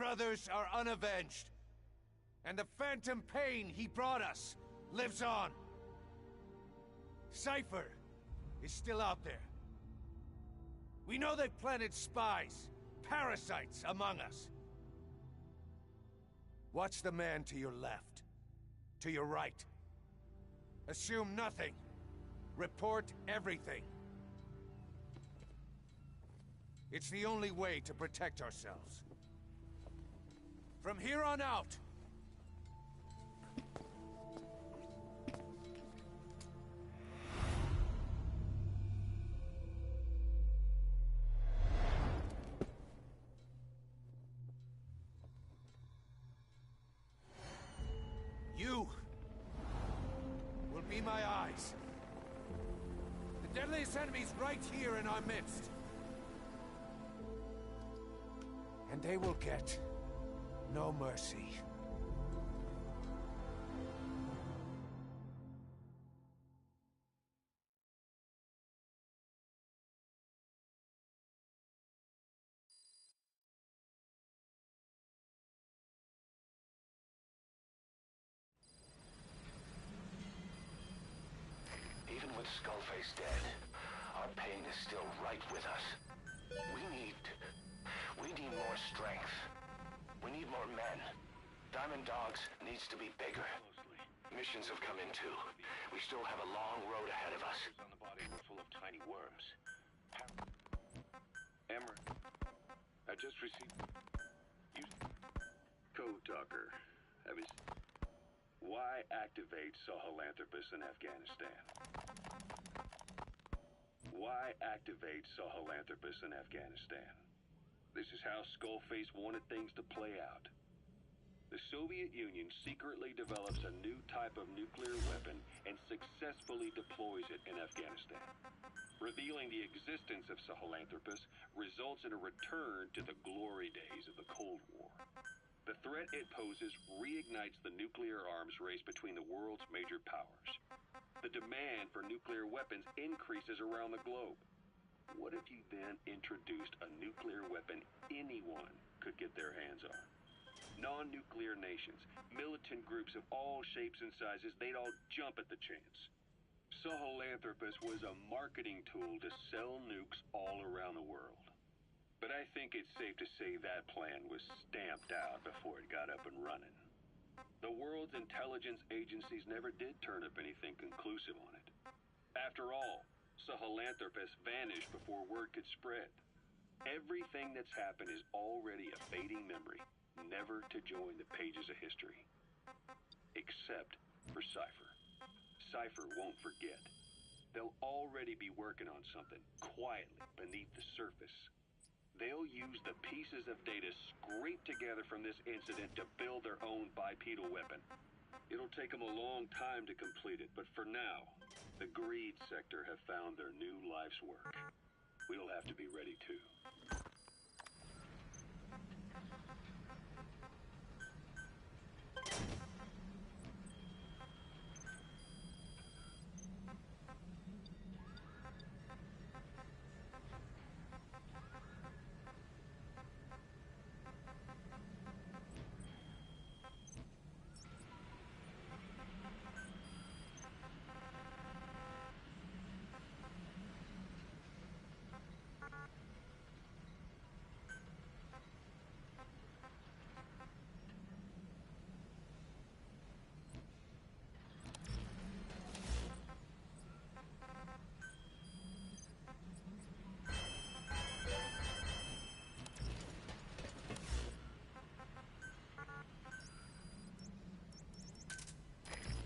brothers are unavenged. And the phantom pain he brought us lives on. Cypher is still out there. We know they've planted spies, parasites among us. Watch the man to your left, to your right. Assume nothing. Report everything. It's the only way to protect ourselves. From here on out, you will be my eyes. The deadliest enemy's right here in our midst. And they will get no mercy. Even with Skullface dead, our pain is still right with us. We need more strength. We need more men. Diamond Dogs needs to be bigger. Missions have come in too. We still have a long road ahead of us. On the body were full of tiny worms. Emmer, I just received... Code Talker. Why activate Sahelanthropus in Afghanistan? Why activate Sahelanthropus in Afghanistan? This is how Skullface wanted things to play out. The Soviet Union secretly develops a new type of nuclear weapon and successfully deploys it in Afghanistan. Revealing the existence of Sahelanthropus results in a return to the glory days of the Cold War. The threat it poses reignites the nuclear arms race between the world's major powers. The demand for nuclear weapons increases around the globe. What if you then introduced a nuclear weapon anyone could get their hands on? Non-nuclear nations, militant groups of all shapes and sizes, they'd all jump at the chance. Sahelanthropus was a marketing tool to sell nukes all around the world. But I think it's safe to say that plan was stamped out before it got up and running. The world's intelligence agencies never did turn up anything conclusive on it. After all, Sahelanthropus vanished before word could spread. Everything that's happened is already a fading memory, never to join the pages of history. Except for Cypher. Cypher won't forget. They'll already be working on something, quietly beneath the surface. They'll use the pieces of data scraped together from this incident to build their own bipedal weapon. It'll take them a long time to complete it, but for now, the greed sector have found their new life's work. We'll have to be ready too.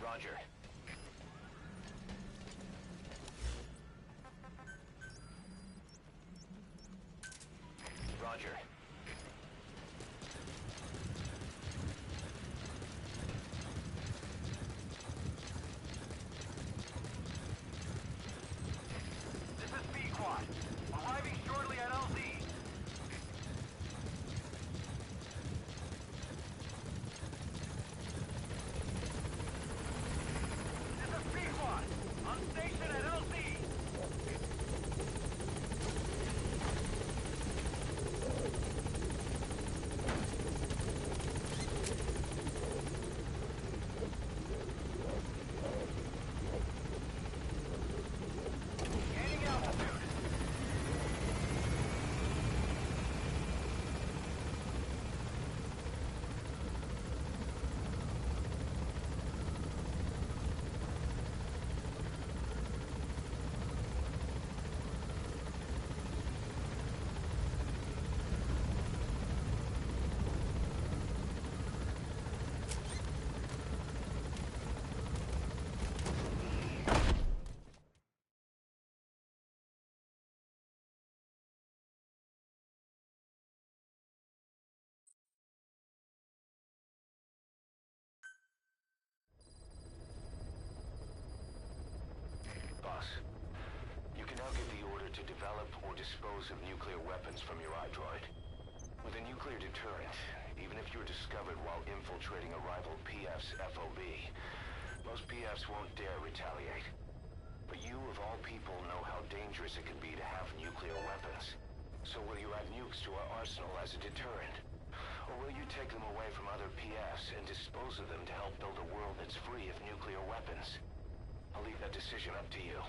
Roger. Roger. This is B-Quad. Arriving shortly at LZ. dispose of nuclear weapons from your iDroid. With a nuclear deterrent, even if you're discovered while infiltrating a rival PF's FOB, most PFs won't dare retaliate. But you, of all people, know how dangerous it can be to have nuclear weapons. So will you add nukes to our arsenal as a deterrent? Or will you take them away from other PFs and dispose of them to help build a world that's free of nuclear weapons? I'll leave that decision up to you.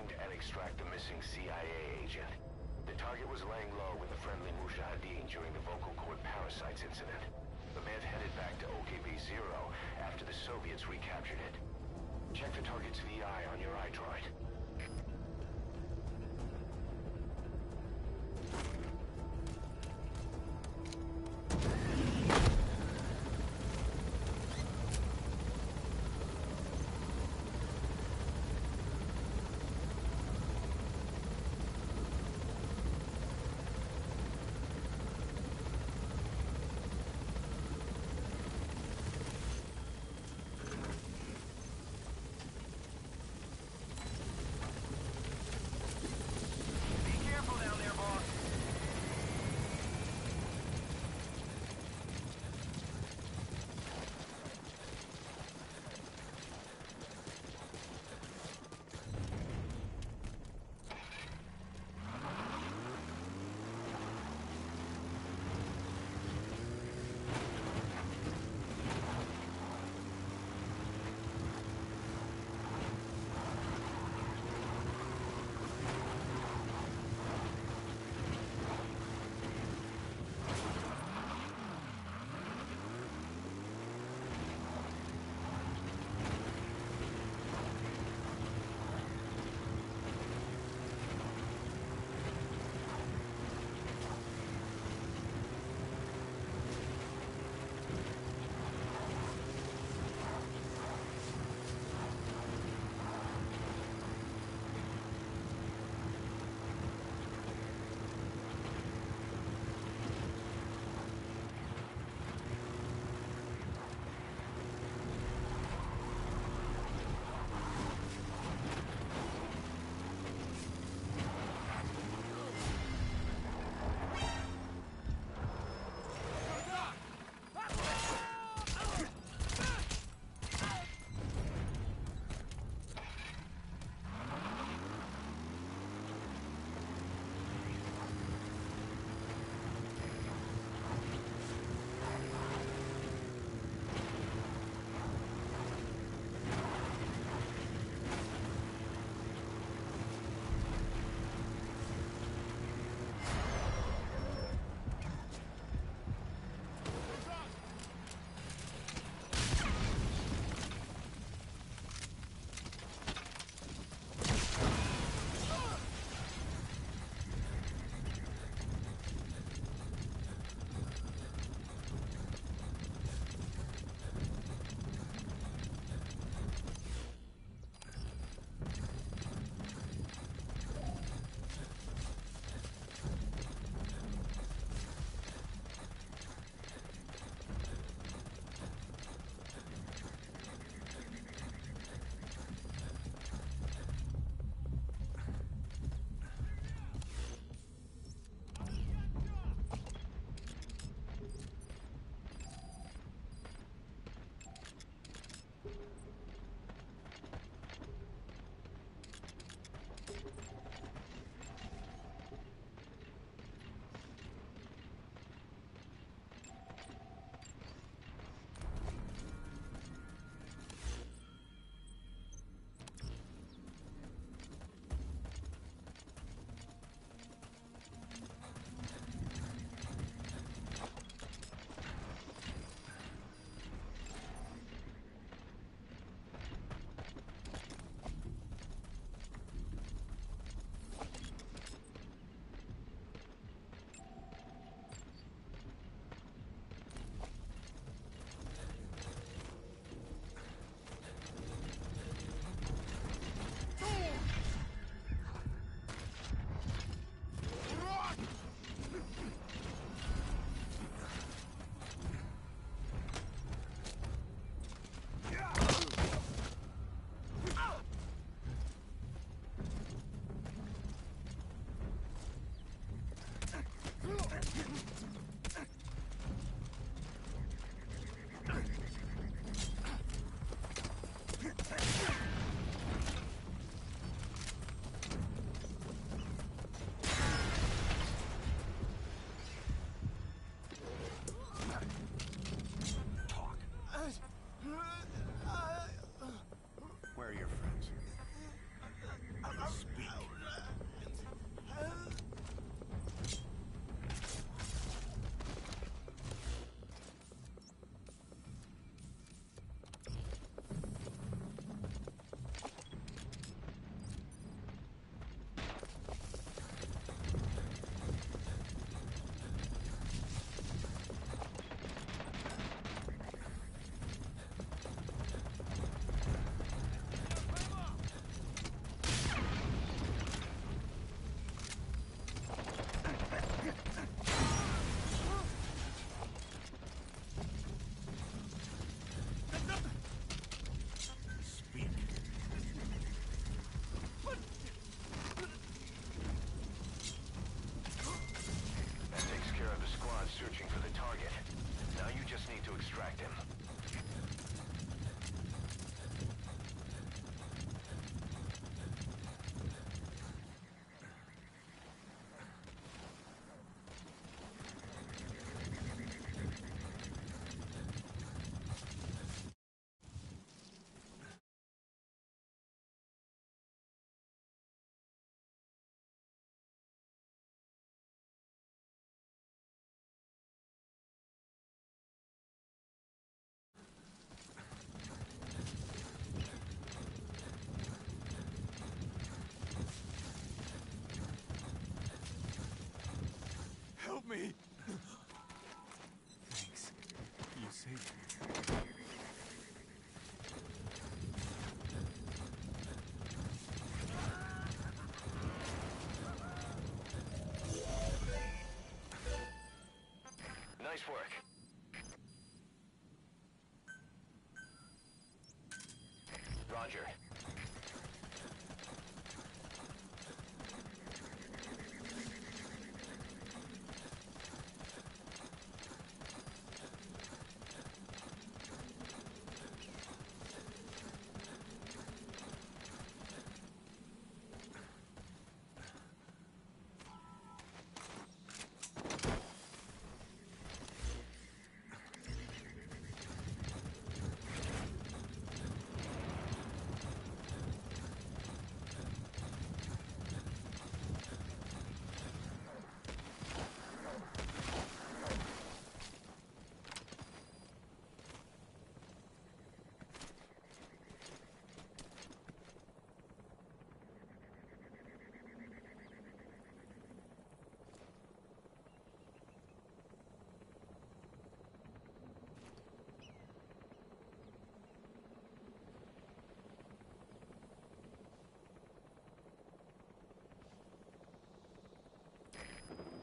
And extract the missing CIA agent. The target was laying low with the friendly Mujahideen during the vocal cord parasites incident, but may have headed back to OKB-0 after the Soviets recaptured it. Check the target's VI on your iDroid. Nice work. Roger.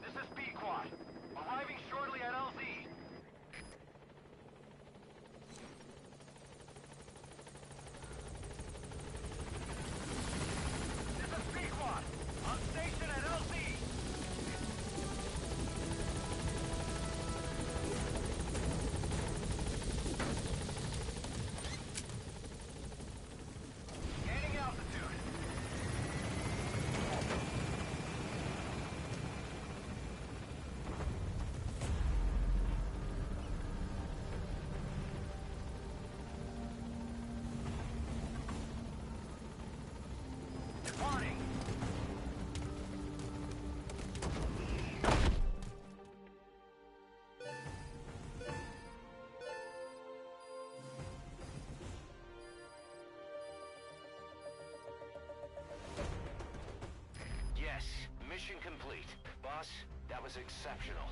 This is Pequod. Arriving shortly at LZ. This is Pequod. On station at LZ. Gaining altitude. Departing. Yes, mission complete. Boss, that was exceptional.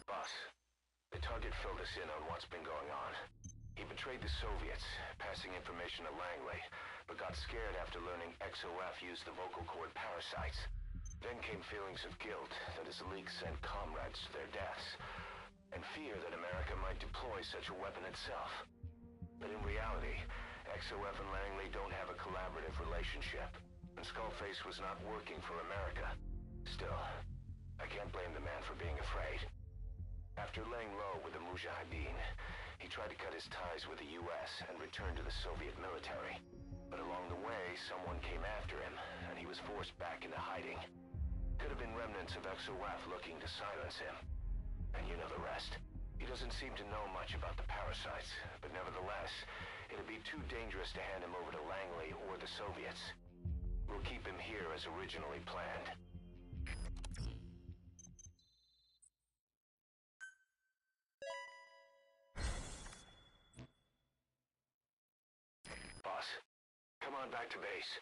Boss, the target filled us in on what's been going on. He betrayed the Soviets, passing information to Langley, but got scared after learning XOF used the vocal cord parasites. Then came feelings of guilt that his leaks sent comrades to their deaths, and fear that America might deploy such a weapon itself. But in reality, XOF and Langley don't have a collaborative relationship, and Skullface was not working for America. Still, I can't blame the man for being afraid. After laying low with the Mujahideen, he tried to cut his ties with the US and return to the Soviet military. But along the way, someone came after him, and he was forced back into hiding. Could have been remnants of XOF looking to silence him. And you know the rest. He doesn't seem to know much about the parasites, but nevertheless, it'd be too dangerous to hand him over to Langley or the Soviets. We'll keep him here as originally planned. Boss, come on back to base.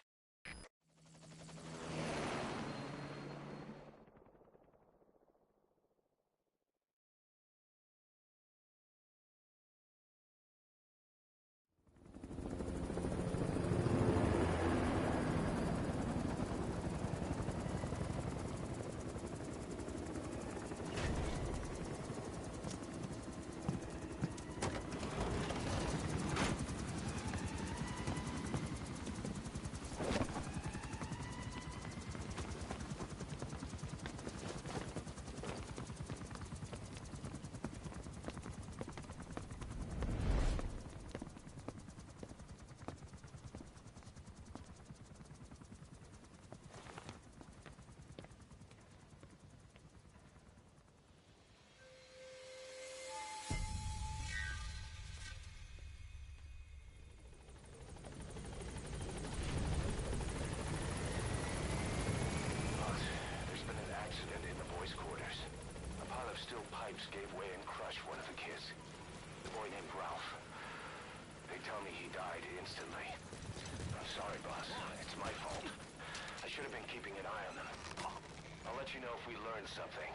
gave way and crushed one of the kids. The boy named Ralph. They tell me he died instantly. I'm sorry, boss. It's my fault. I should have been keeping an eye on them. I'll let you know if we learn something.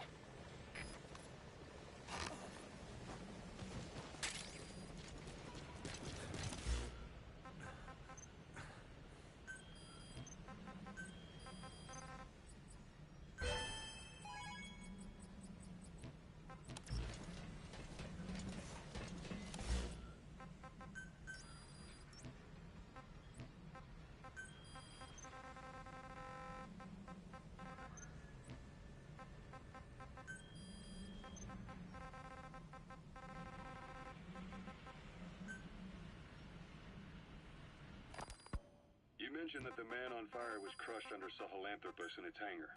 You mentioned that the man on fire was crushed under Sahelanthropus in its hangar.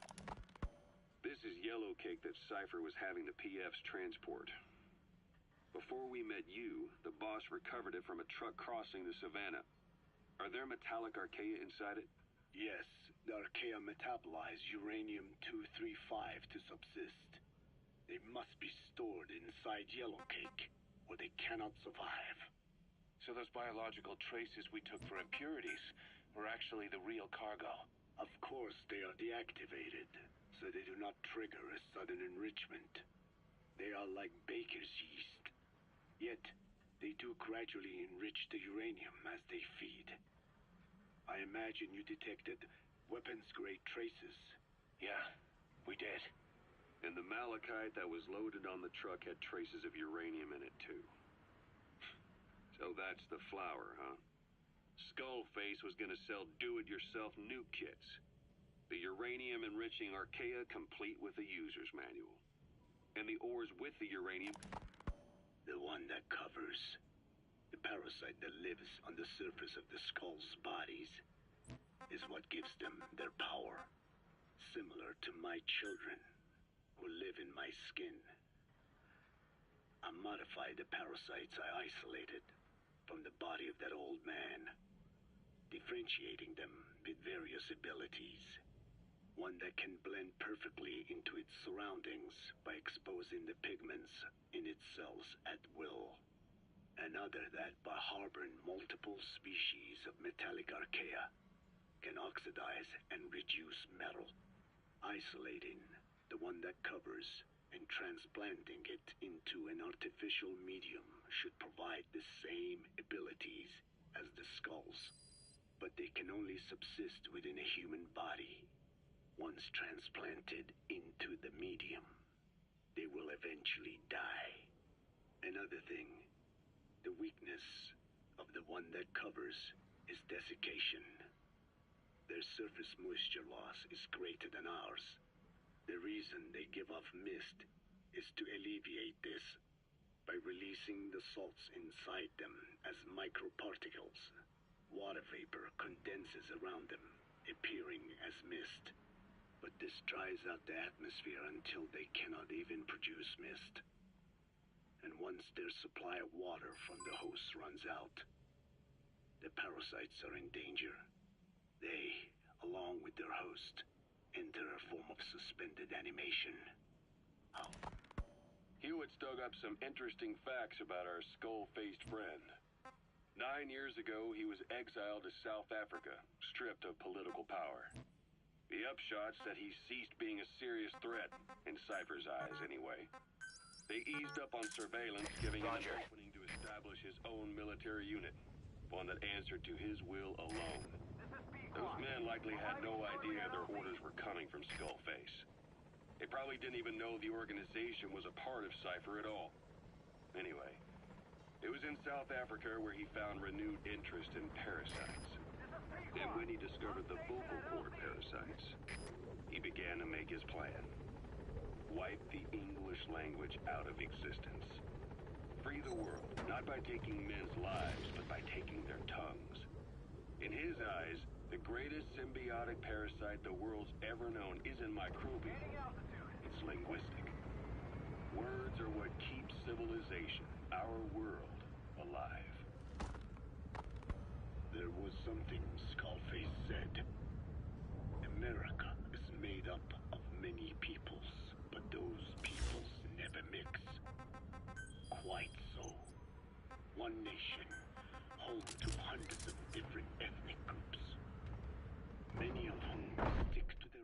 This is yellow cake that Cypher was having the PFs transport. Before we met you, the boss recovered it from a truck crossing the savannah. Are there metallic archaea inside it? Yes, the archaea metabolize uranium-235 to subsist. They must be stored inside yellow cake, or they cannot survive. So those biological traces we took for impurities were actually the real cargo. Of course, they are deactivated, so they do not trigger a sudden enrichment. They are like baker's yeast. Yet, they do gradually enrich the uranium as they feed. I imagine you detected weapons-grade traces. Yeah, we did. And the malachite that was loaded on the truck had traces of uranium in it, too. So that's the flower, huh? Skullface was gonna sell do-it-yourself nuke kits. The uranium-enriching archaea complete with the user's manual. And the ores with the uranium... The one that covers. The parasite that lives on the surface of the skull's bodies is what gives them their power. Similar to my children, who live in my skin. I modified the parasites I isolated from the body of that old man, differentiating them with various abilities. One that can blend perfectly into its surroundings by exposing the pigments in its cells at will. Another that, by harboring multiple species of metallic archaea, can oxidize and reduce metal. Isolating the one that covers and transplanting it into an artificial medium should provide the same abilities as the skulls, but they can only subsist within a human body. Once transplanted into the medium, they will eventually die. Another thing, the weakness of the one that covers is desiccation. Their surface moisture loss is greater than ours. The reason they give off mist is to alleviate this by releasing the salts inside them as microparticles. Water vapor condenses around them, appearing as mist. But this dries out the atmosphere until they cannot even produce mist. And once their supply of water from the host runs out, the parasites are in danger. They, along with their host, enter a form of suspended animation. Hewitt's dug up some interesting facts about our skull-faced friend. 9 years ago, he was exiled to South Africa, stripped of political power. The upshot's that he ceased being a serious threat, in Cypher's eyes anyway. They eased up on surveillance, giving him an opening to establish his own military unit, one that answered to his will alone. Those men likely had no idea their orders were coming from Skullface. They probably didn't even know the organization was a part of Cypher at all. Anyway, it was in South Africa where he found renewed interest in parasites. Then when he discovered the vocal cord parasites, he began to make his plan. Wipe the English language out of existence. Free the world, not by taking men's lives, but by taking their tongues. In his eyes, the greatest symbiotic parasite the world's ever known isn't microbial. It's linguistic. Words are what keep civilization, our world, alive. There was something Skullface said. America is made up of many peoples, but those peoples never a mix. Quite so. One nation, home to hundreds of different ethnic groups, many of whom stick to their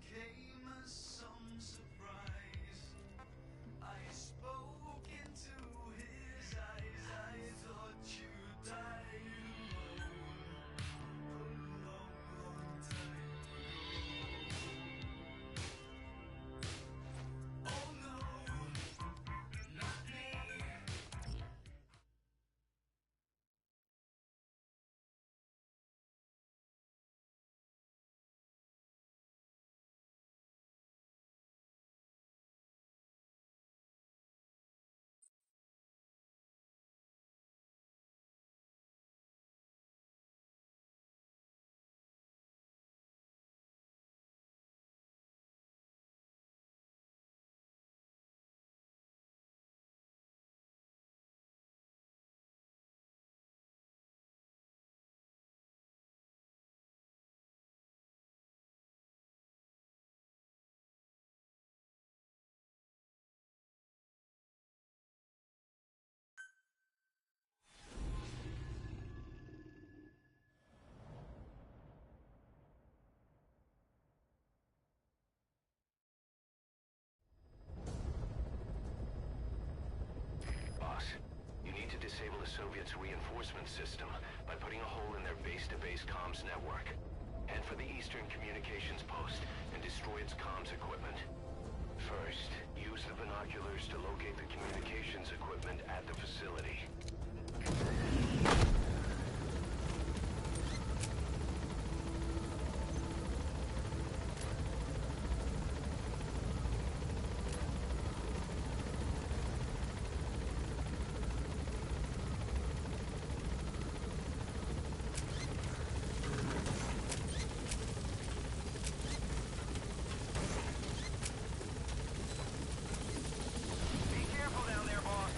came as some surprise. I spoke into his eyes. I thought you died alone a long, long time ago. Oh no, not me. Boss, you need to disable the Soviets' reinforcement system by putting a hole in their base-to-base comms network. Head for the Eastern Communications Post and destroy its comms equipment. First, use the binoculars to locate the communications equipment at the facility. Be careful down there, boss.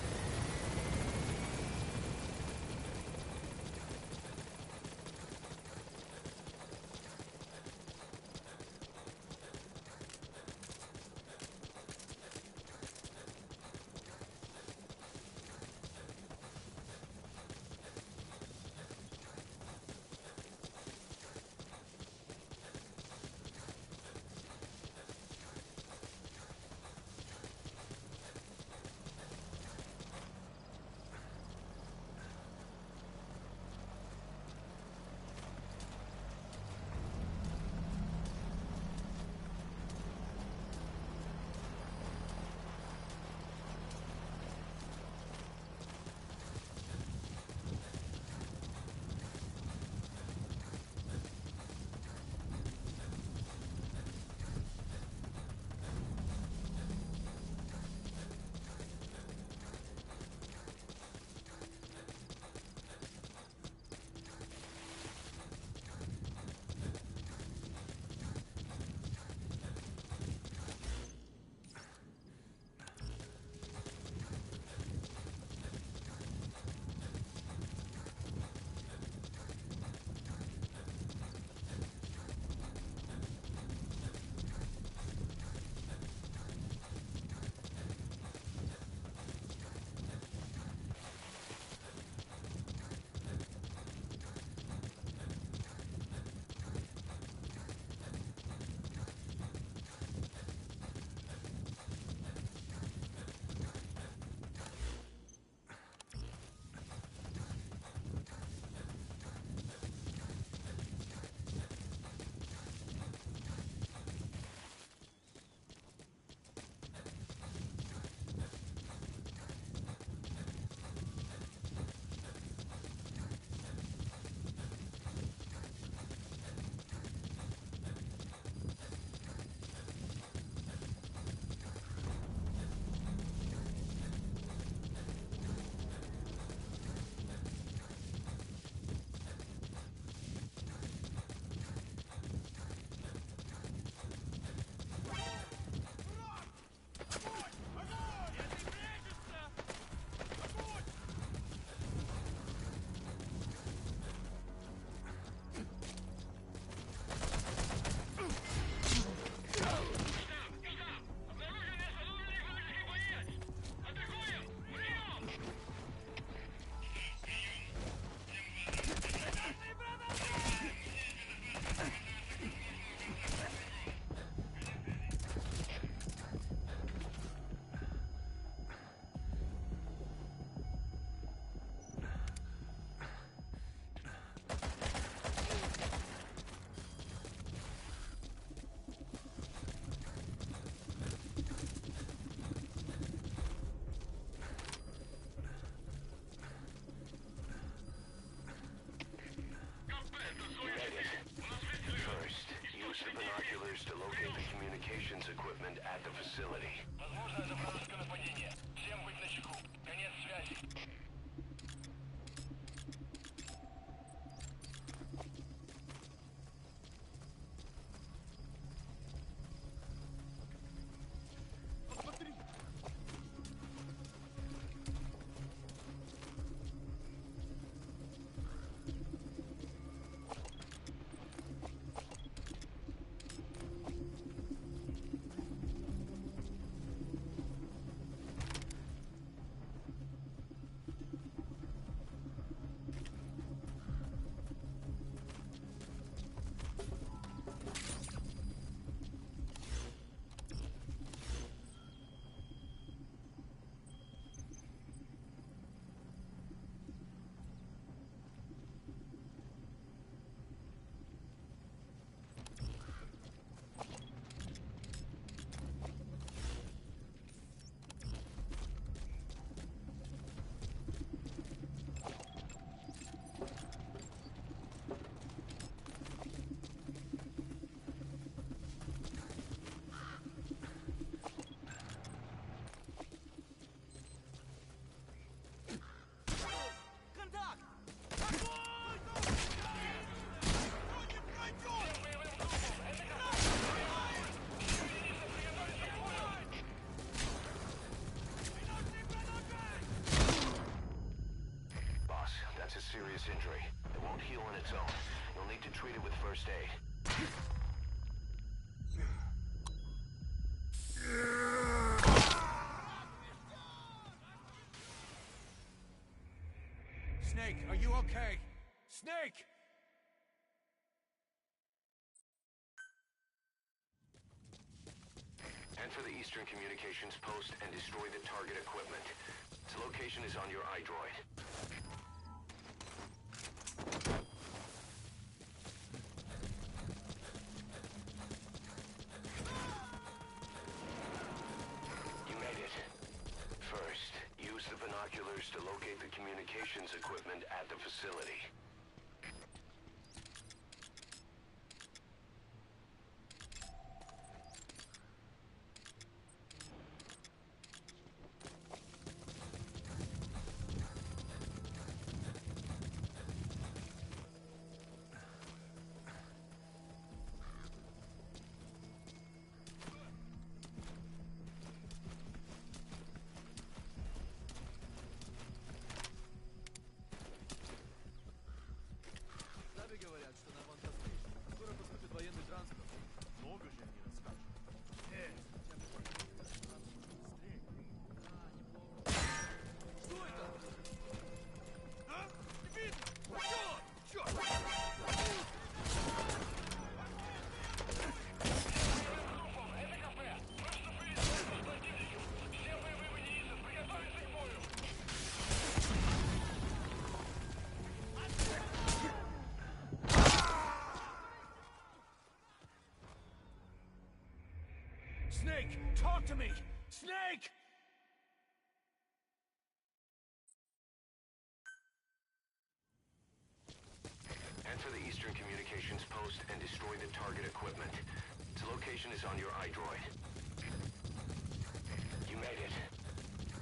injury. It won't heal on its own. You'll need to treat it with first aid. Snake, are you okay? Snake! Enter the Eastern Communications Post and destroy the target equipment. Its location is on your iDroid. You made it. First, use the binoculars to locate the communications equipment at the facility. Сами говорят, что на Вантаске скоро поступит военный транспорт. Много же они расскажут. Хотя бы быстрее. Что это? А? Не видно! Черт! Черт! Snake, talk to me! Snake! Enter the Eastern Communications Post and destroy the target equipment. Its location is on your iDroid. You made it.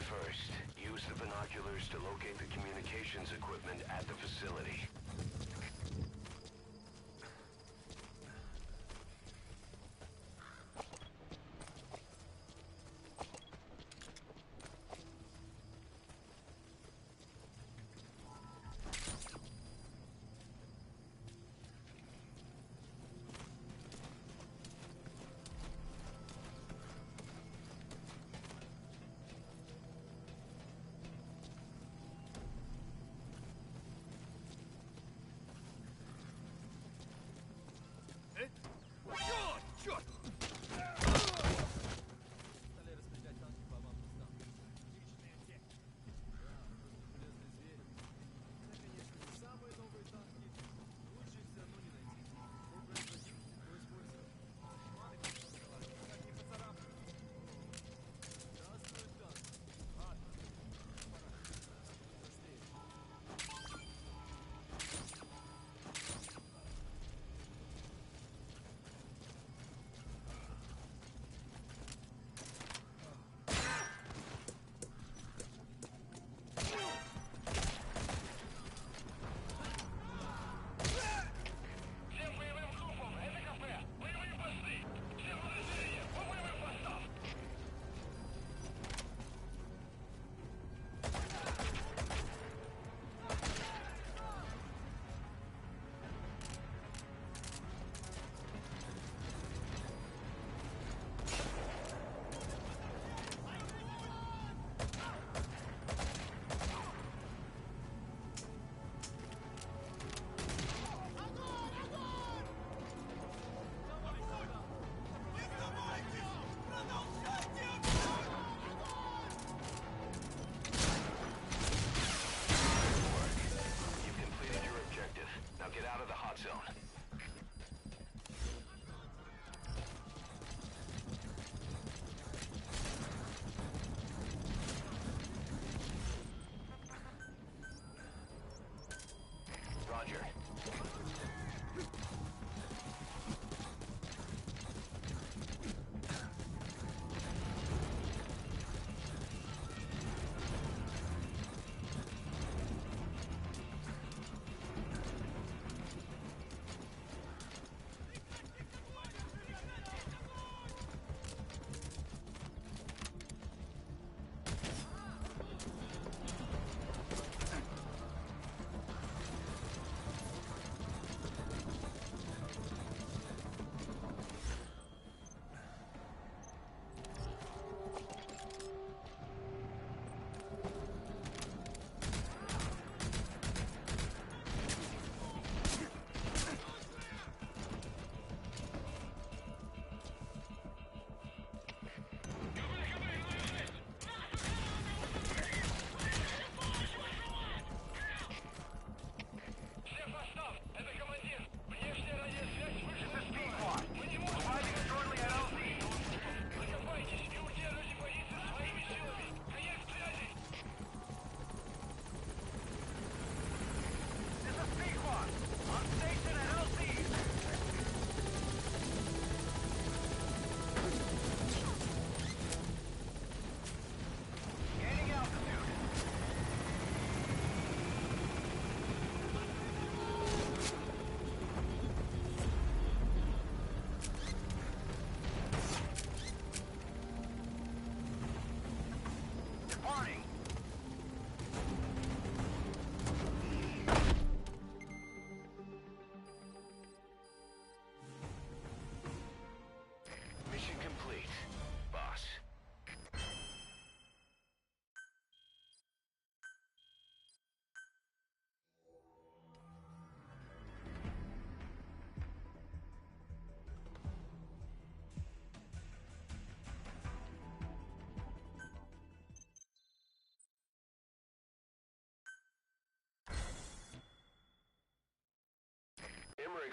First, use the binoculars to locate the communications equipment at the facility.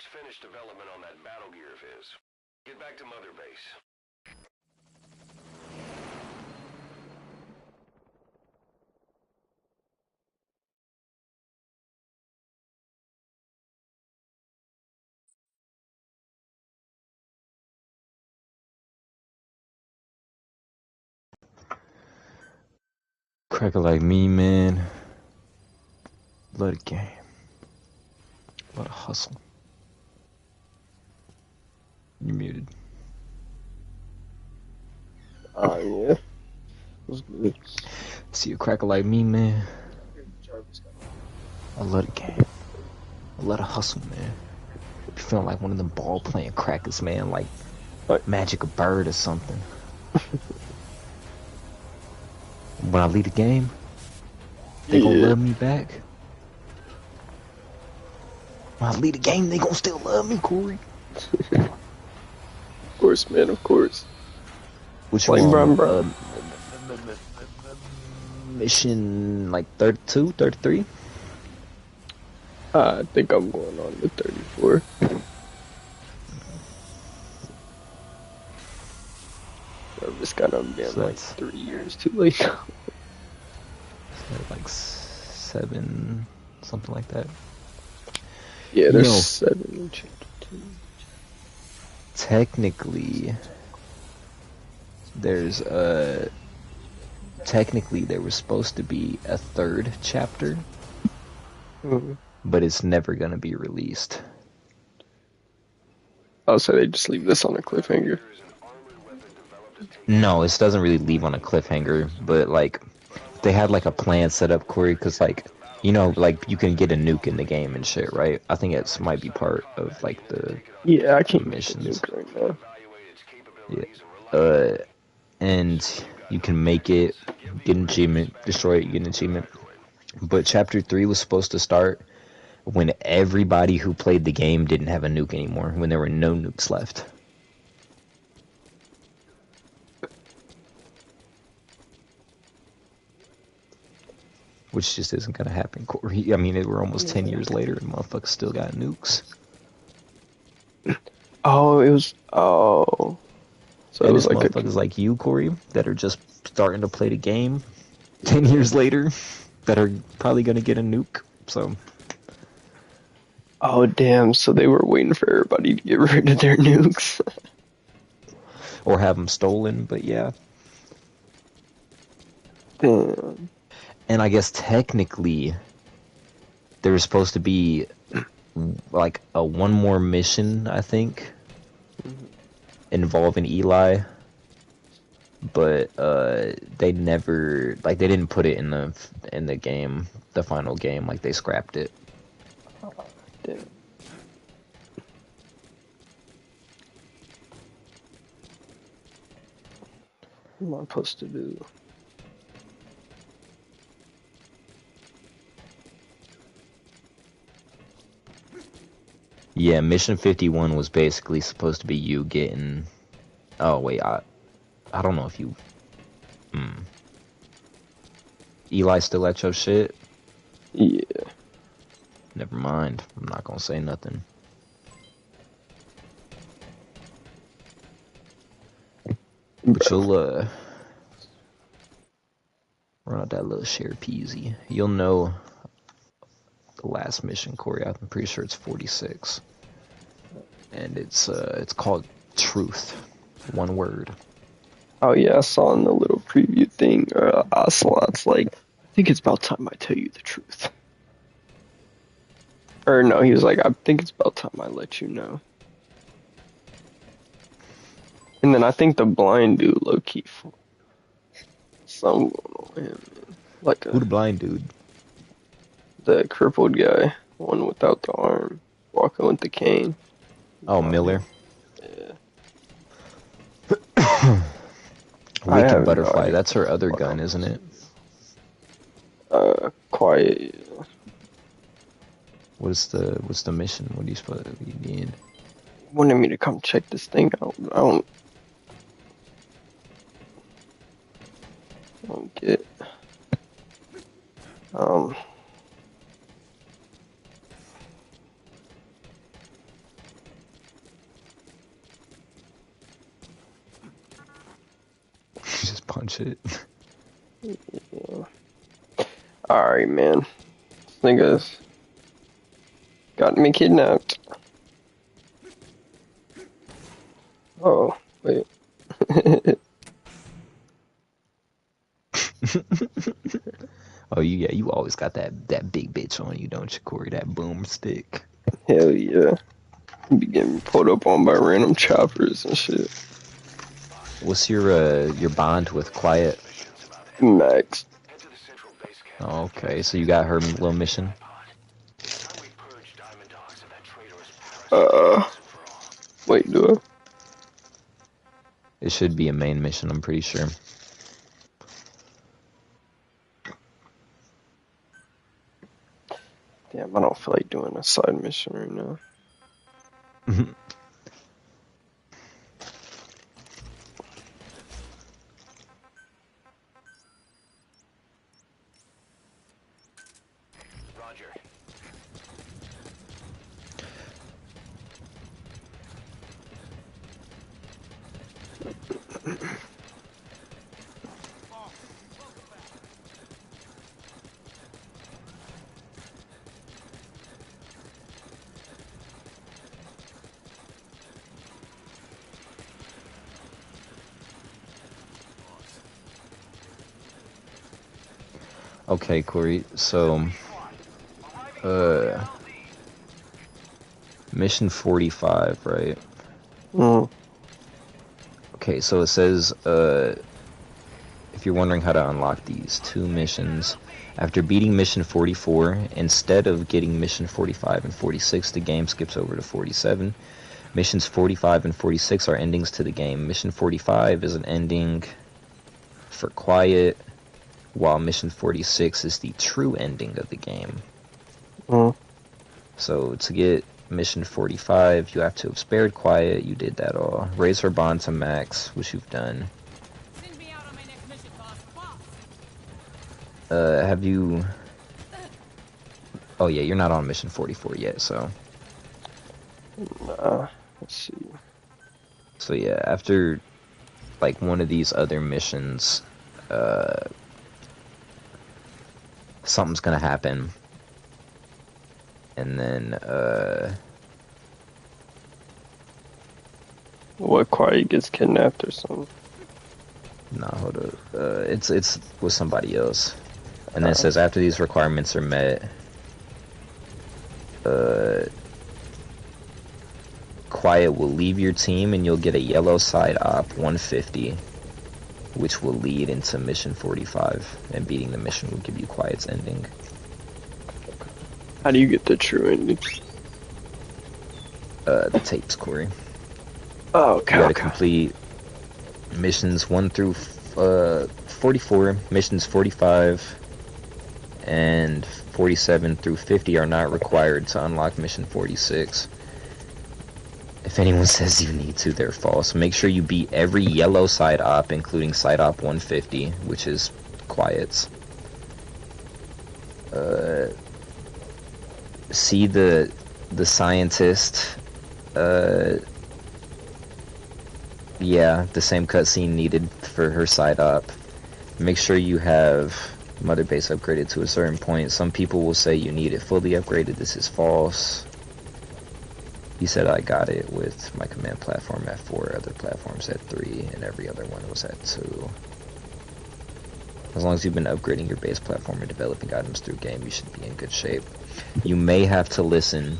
project's finished development on that battle gear of his. Get back to Mother Base. Cracker like me, man. Love the game. Love the hustle. You're muted. Yeah. What's good? See a cracker like me, man. I love the game. I love the hustle, man. You feeling like one of them ball playing crackers, man, like Magic a Bird or something. When I leave the game, they gonna love me back. When I leave the game, they gonna still love me, Corey. Of course, man, of course. Which like one? bro. Mission like 32, 33? I think I'm going on to 34. I've just got up damn So like 3 years too late. Like 7, something like that. Yeah, there's 7 in chapter 2. Technically, there's technically there was supposed to be a 3rd chapter, but it's never gonna be released. Oh, so they just leave this on a cliffhanger? No, it doesn't really leave on a cliffhanger, but like they had like a plan set up, Corey, because like, you know, like you can get a nuke in the game and shit, right? I think it might be part of like the I can't missions. Get nuke right now. Yeah. And you can make it, get an achievement, destroy it, get an achievement. But chapter 3 was supposed to start when everybody who played the game didn't have a nuke anymore, when there were no nukes left. Which just isn't gonna happen, Corey. I mean, we're almost 10 years later and motherfuckers still got nukes. Oh, it was... Oh... So and it was it's like motherfuckers like you, Corey, that are just starting to play the game 10 years later that are probably gonna get a nuke, so... Oh, damn, so they were waiting for everybody to get rid of their nukes. Or have them stolen, but yeah. Damn. And I guess technically, there was supposed to be like a one more mission, I think, involving Eli, but they never, like, they didn't put it in the game, the final game, like they scrapped it. Damn. What am I supposed to do? Yeah, Mission 51 was basically supposed to be you getting... Oh, wait, I don't know if you... Eli still at your shit? Yeah. Never mind. I'm not gonna say nothing. But you'll, run out that little share peasy. You'll know the last mission, Corey. I'm pretty sure it's 46. And it's called Truth. One word. Oh yeah, I saw in the little preview thing, Ocelot's like, I think it's about time I tell you the truth. Or no, he was like, I think it's about time I let you know. And then I think the blind dude, low-key, some like Who the blind dude? The crippled guy, one without the arm, walking with the cane. Oh, Miller. Yeah. Wicked Butterfly. No, that's her other gun, isn't it? Quiet. Yeah. What's the mission? What are you supposed to be doing? Wanted me to come check this thing out. I don't get. and shit. Yeah. Alright, man. Niggas got me kidnapped. Oh, wait. Oh, you always got that big bitch on you, don't you, Corey? That boomstick. Hell yeah. Be getting pulled up on by random choppers and shit. What's your bond with Quiet? Max. Head to the central base camp. Oh, okay, so you got her little mission. Time we purge Diamond Dogs of that traitorous parasite Uh, once and for all. wait, do I? It should be a main mission, I'm pretty sure. Damn, I don't feel like doing a side mission right now. Roger. Okay, Corey, so mission 45, right? Mm. Okay, so it says, if you're wondering how to unlock these two missions, after beating mission 44, instead of getting mission 45 and 46, the game skips over to 47. Missions 45 and 46 are endings to the game. Mission 45 is an ending for Quiet, while mission 46 is the true ending of the game. Mm. So to get mission 45, you have to have spared Quiet. You did that all. Raise her bond to max, which you've done. Send me out on my next mission, boss. Have you... Oh yeah, you're not on mission 44 yet, so... Nah, let's see. So yeah, after, like, one of these other missions, something's gonna happen. And then, What, Quiet gets kidnapped or something? no, hold up. It's with somebody else. And then it says, after these requirements are met, Quiet will leave your team and you'll get a yellow side op 150, which will lead into mission 45, and beating the mission will give you Quiet's ending. How do you get the true ending? The tapes, Corey. Oh, okay, You gotta okay. complete missions 1 through 44, missions 45 and 47 through 50 are not required to unlock mission 46. If anyone says you need to, they're false. Make sure you beat every yellow side op, including side op 150, which is Quiet's. See the scientist. Yeah, the same cutscene needed for her side op. Make sure you have Mother Base upgraded to a certain point. Some people will say you need it fully upgraded. This is false. He said I got it with my command platform at 4, other platforms at 3, and every other one was at 2. As long as you've been upgrading your base platform and developing items through game, you should be in good shape. You may have to listen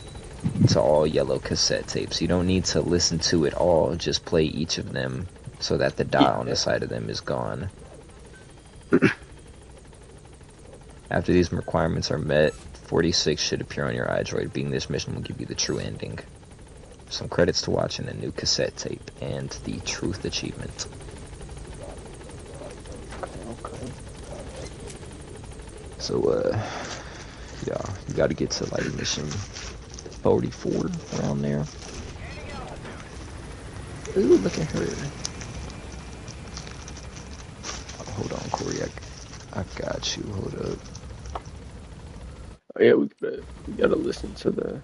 to all yellow cassette tapes. You don't need to listen to it all, just play each of them so that the dot on the side of them is gone. After these requirements are met, 46 should appear on your iDroid. Beating this mission will give you the true ending. Some credits to watching a new cassette tape and the Truth achievement. So, yeah, you gotta get to, like, mission 44, around there. Ooh, look at her. Oh, hold on, Corey, I got you, hold up. Oh, yeah, we gotta listen to the...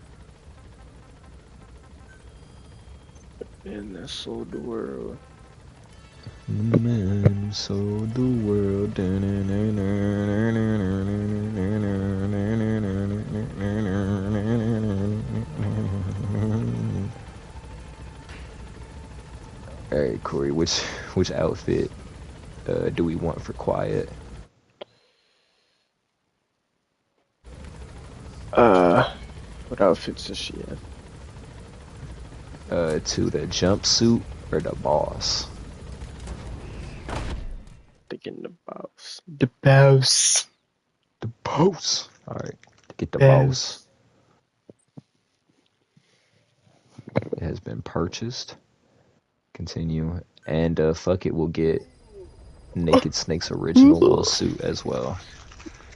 And that sold the world. Man sold the world. Alright, Corey, which outfit do we want for Quiet? What outfits does she have? To the jumpsuit or the boss? Thinking the boss. The boss. The boss. Alright, get the Boss. boss. It has been purchased. Continue. And fuck it, we'll get Naked Snake's original little suit as well.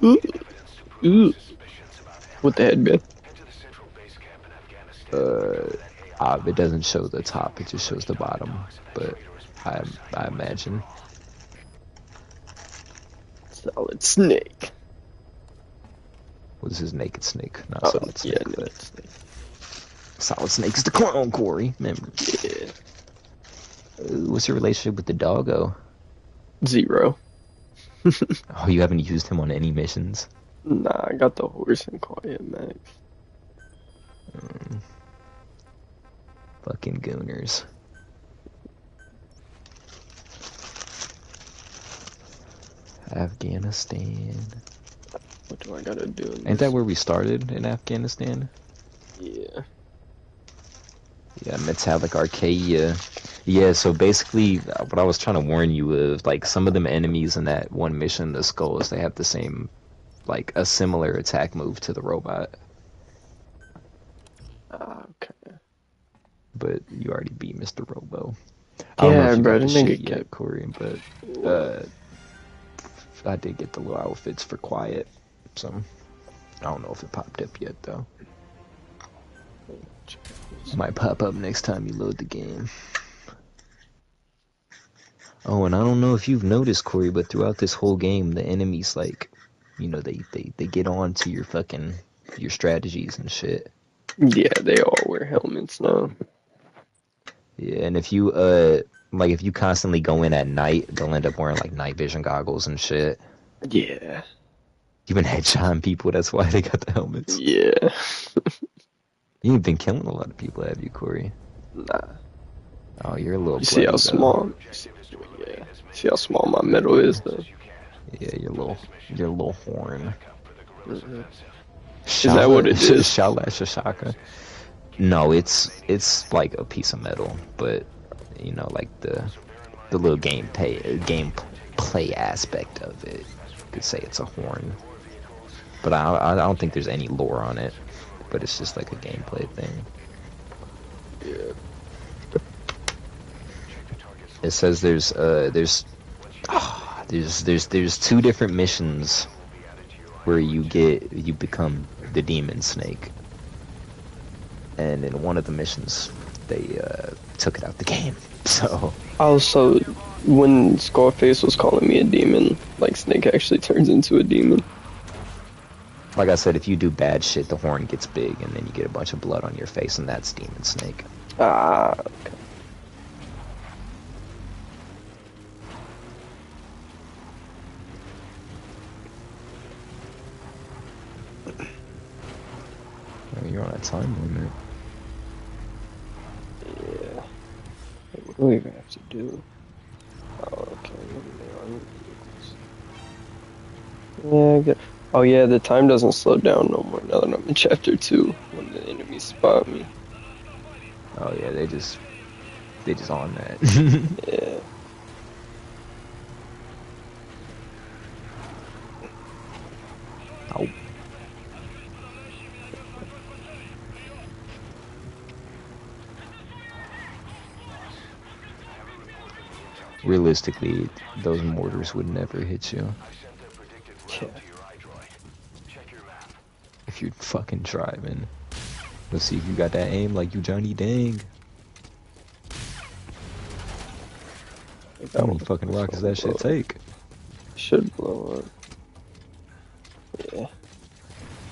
Ooh. With the headband. It doesn't show the top, it just shows the bottom. But I imagine. Solid Snake. What is his Naked Snake? Not Oh, Solid Snake, yeah, but Naked Snake. Solid Snake's the clone, Corey. Remember? Yeah. What's your relationship with the doggo? 0. Oh, you haven't used him on any missions? Nah, I got the horse in Quiet Max. Fucking gooners. Afghanistan. What do I gotta do? Ain't that where we started in Afghanistan? Yeah. Yeah, Metallic Arcadia. Yeah, so basically, what I was trying to warn you of, like, some of them enemies in that one mission, the skulls, they have the same, like, a similar attack move to the robot. Okay. But you already beat Mr. Robo. I don't know Yeah, if you bro, got the that nigga shit yet, kept- Corey, but I did get the little outfits for Quiet, so I don't know if it popped up yet, though. Might pop up next time you load the game. Oh, and I don't know if you've noticed, Corey, but throughout this whole game, the enemies, like, you know, they get on to your fucking, your strategies and shit. Yeah, they all wear helmets now. Yeah, and if you, like, if you constantly go in at night, they'll end up wearing, like, night vision goggles and shit. Yeah. You've been headshotting people, that's why they got the helmets. Yeah. You ain't been killing a lot of people, have you, Corey? Nah. Oh, you're a little You see how bloody, small? Yeah. See how small my medal is, though. Yeah, your little horn. Mm-hmm. Is that what it is? Shalash Shaka. No, it's like a piece of metal, but you know, like the little gameplay aspect of it. You could say it's a horn, but I don't think there's any lore on it. But it's just like a gameplay thing. Yeah. It says there's 2 different missions where you become the demon snake, and in one of the missions they took it out the game. So Also, when Scarface was calling me a demon, like Snake actually turns into a demon. like I said, if you do bad shit, the horn gets big, and then you get a bunch of blood on your face, and that's demon snake. Ah, okay. Oh, you're on a time limit. Yeah. What do we even have to do? Oh, okay. Yeah, I get. Oh yeah, the time doesn't slow down no more now that I'm in chapter 2 when the enemies spot me. Oh yeah, they just on that. Yeah. Oh. Realistically, those mortars would never hit you Yeah. if you're fucking driving. Let's see if you got that aim like you Johnny Dang. How many fucking rockets that shit take? Should blow up. Yeah.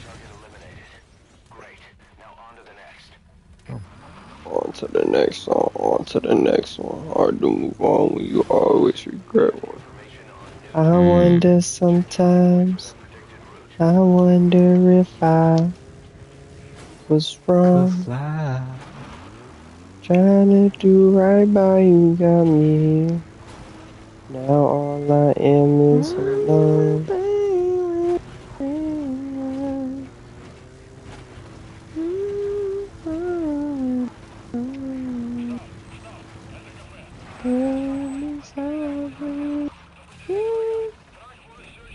Target eliminated. Great. Now on to the next. On to the next one, on to the next one. Hard to move on when you always regret one. I wonder sometimes, I wonder if I was Could wrong. fly. Trying to do right by you got me here. Now all I am is alone.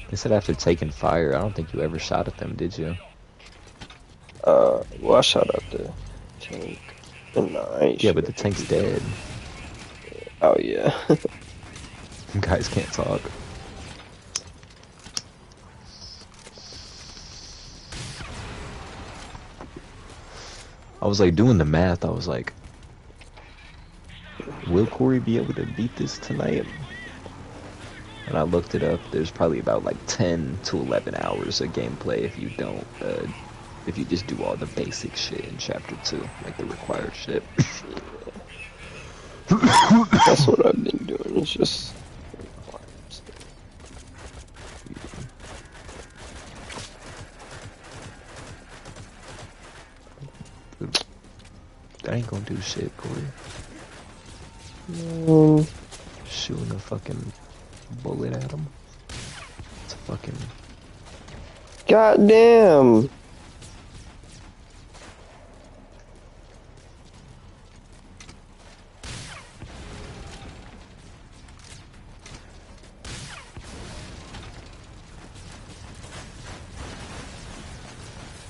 They said after taking fire, I don't think you ever shot at them, did you? Well, I shot at the tank. And I ain't Yeah, shoot but the at tank's people. dead. Oh, yeah. Guys can't talk. I was like doing the math. I was like, will Corey be able to beat this tonight? And I looked it up. There's probably about like 10 to 11 hours of gameplay if you don't, if you just do all the basic shit in Chapter 2, like the required shit. That's what I've been doing. It's just. That ain't gonna do shit, Corey. Shooting a fucking bullet at him. It's a fucking... Goddamn!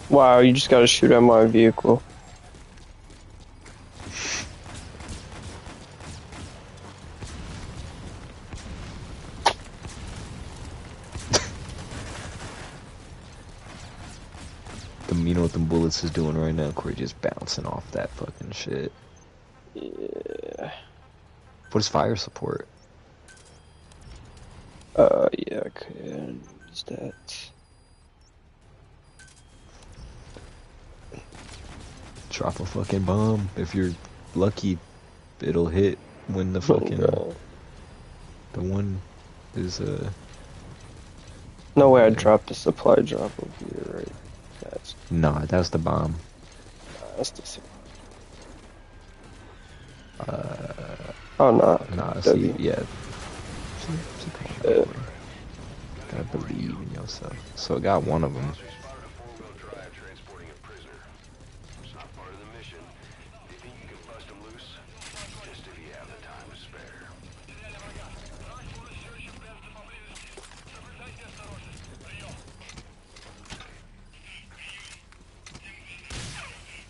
Wow, you just gotta shoot at my vehicle. You know what them bullets is doing right now? Corey just bouncing off that fucking shit. Yeah. What is fire support? Yeah, I can use that. Drop a fucking bomb. If you're lucky, it'll hit when the fucking... The one is, No way I dropped the supply drop over here, right? That's... Nah, that's the bomb. That's the supply. Oh, no. Nah, W. see, yeah. Gotta believe in yourself. So I got one of them.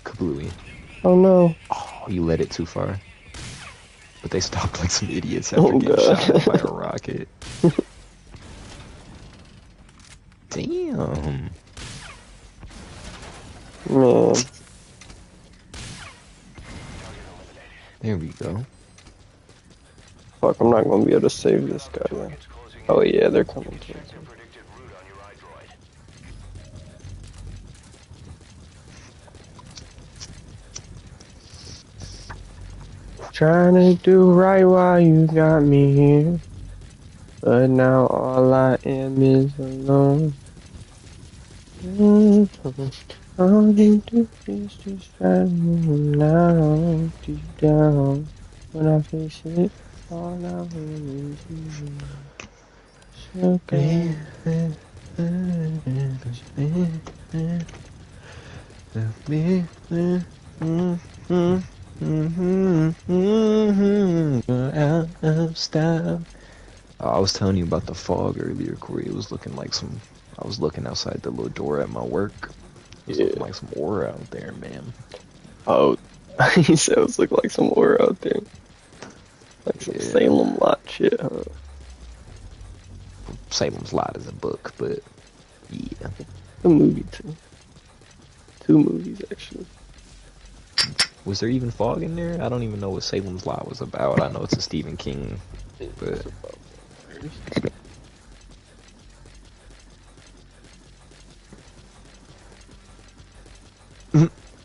Kablooey. Oh no. Oh, you let it too far. But they stopped like some idiots after getting shot at by a rocket. Damn. Man. There we go. Fuck, I'm not gonna be able to save this guy, man. Oh yeah, they're coming towards me. Trying to do right while you got me here. But now all I am is alone. All you do is just try to move now, deep down. When I face it, all I am is you. I was telling you about the fog earlier, Corey. It was looking like some... I was looking outside the little door at my work. It was looking like some aura out there, man. Oh, he said it was looking like some aura out there. Like some Salem Lot shit, huh? Salem's Lot is a book, but yeah. A movie too. 2 movies actually. Was there even fog in there? I don't even know what Salem's Lot was about. I know it's a Stephen King, but...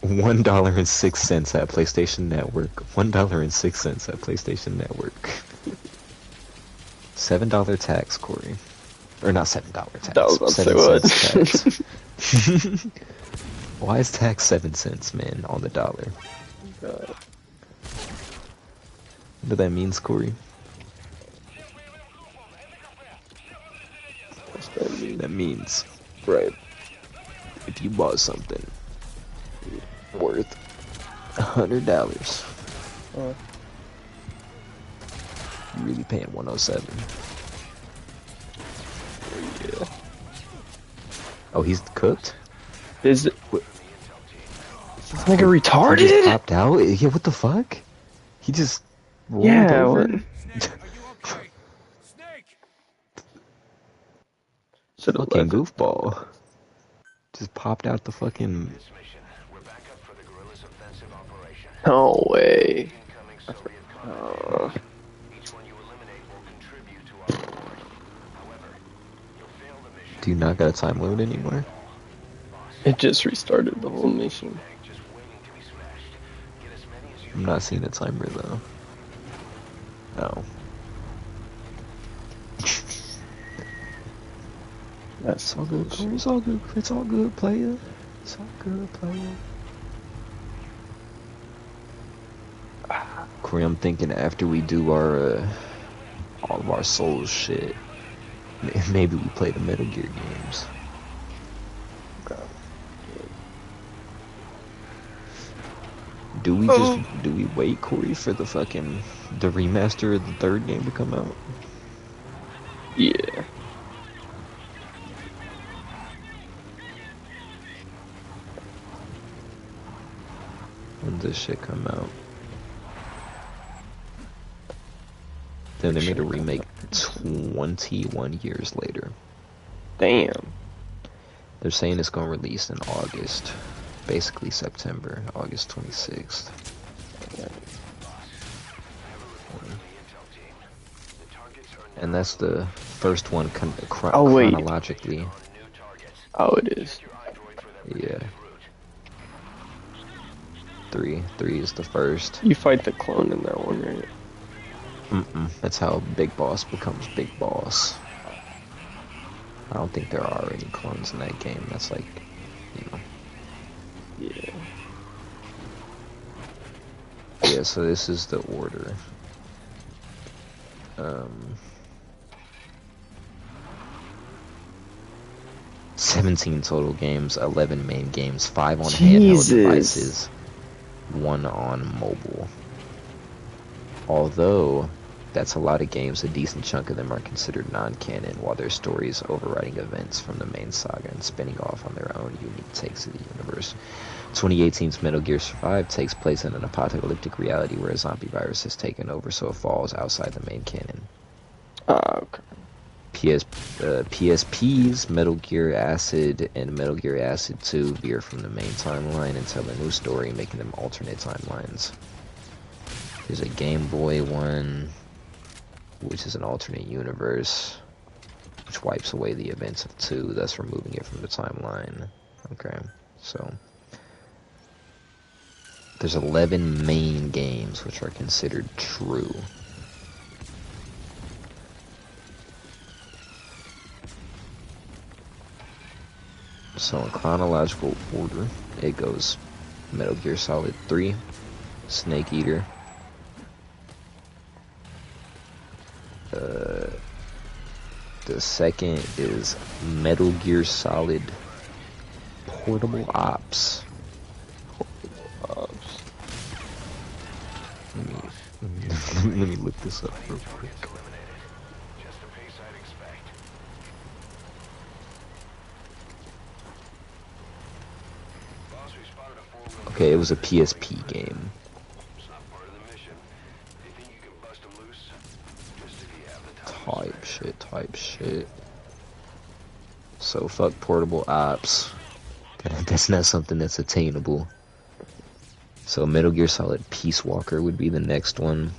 $1.06 at PlayStation Network. $1.06 at PlayStation Network. $7 tax, Corey. Or not $7 tax. I was about to say 7 what? cents tax. Why is tax 7 cents, man, on the dollar? God. What that means, Corey? What's that mean? That means, right, if you bought something worth $100, you're really paying 107. Yeah. Oh, he's cooked? Is it? What? Is this nigga He retarded? just popped out? Yeah, what the fuck? He just rolled Yeah, over? what? Snake, are you okay? Snake! Should've Fucking left it. goofball. Just popped out the fucking... This mission, we're back up for the guerrillas' offensive operation. No way. Incoming Soviet combat. Each one you eliminate will contribute to our reward. However, you'll fail the mission. Do you not got a time limit anymore? It just restarted the whole mission. Just waiting to be smashed. Get as many as you I'm not seeing a timer though. Oh. That's It's all good, Corey. It's all good. It's all good, player. It's all good, player. Corey, I'm thinking after we do our all of our Souls shit, maybe we play the Metal Gear games. Do we wait, Corey, for the remaster of the third game to come out? Yeah. When does this shit come out? Then they made a remake 21 years later. Damn. They're saying it's gonna release in August. Basically September, August 26th. And that's the first one Oh, wait. chronologically. Oh, it is. Yeah. 3 is the first. You fight the clone in that one, right? That's how Big Boss becomes Big Boss. I don't think there are any clones in that game. That's like, you know. Yeah. Yeah, so this is the order. 17 total games, 11 main games, 5 on handheld devices, 1 on mobile. Although, that's a lot of games, a decent chunk of them are considered non-canon, while their stories overriding events from the main saga and spinning off on their own unique takes of the universe. 2018's Metal Gear Survive takes place in an apocalyptic reality where a zombie virus has taken over, so it falls outside the main canon. Okay. PSP's Metal Gear Acid and Metal Gear Acid 2 veer from the main timeline and tell a new story, making them alternate timelines. There's a Game Boy one, which is an alternate universe, which wipes away the events of 2, thus removing it from the timeline. Okay, so there's 11 main games which are considered true. So in chronological order, it goes Metal Gear Solid 3, Snake Eater, the second is Metal Gear Solid Portable Ops. Let me look this up real quick. Okay, it was a PSP game. Type shit. So fuck portable ops. That's not something that's attainable. So Metal Gear Solid Peace Walker would be the next one.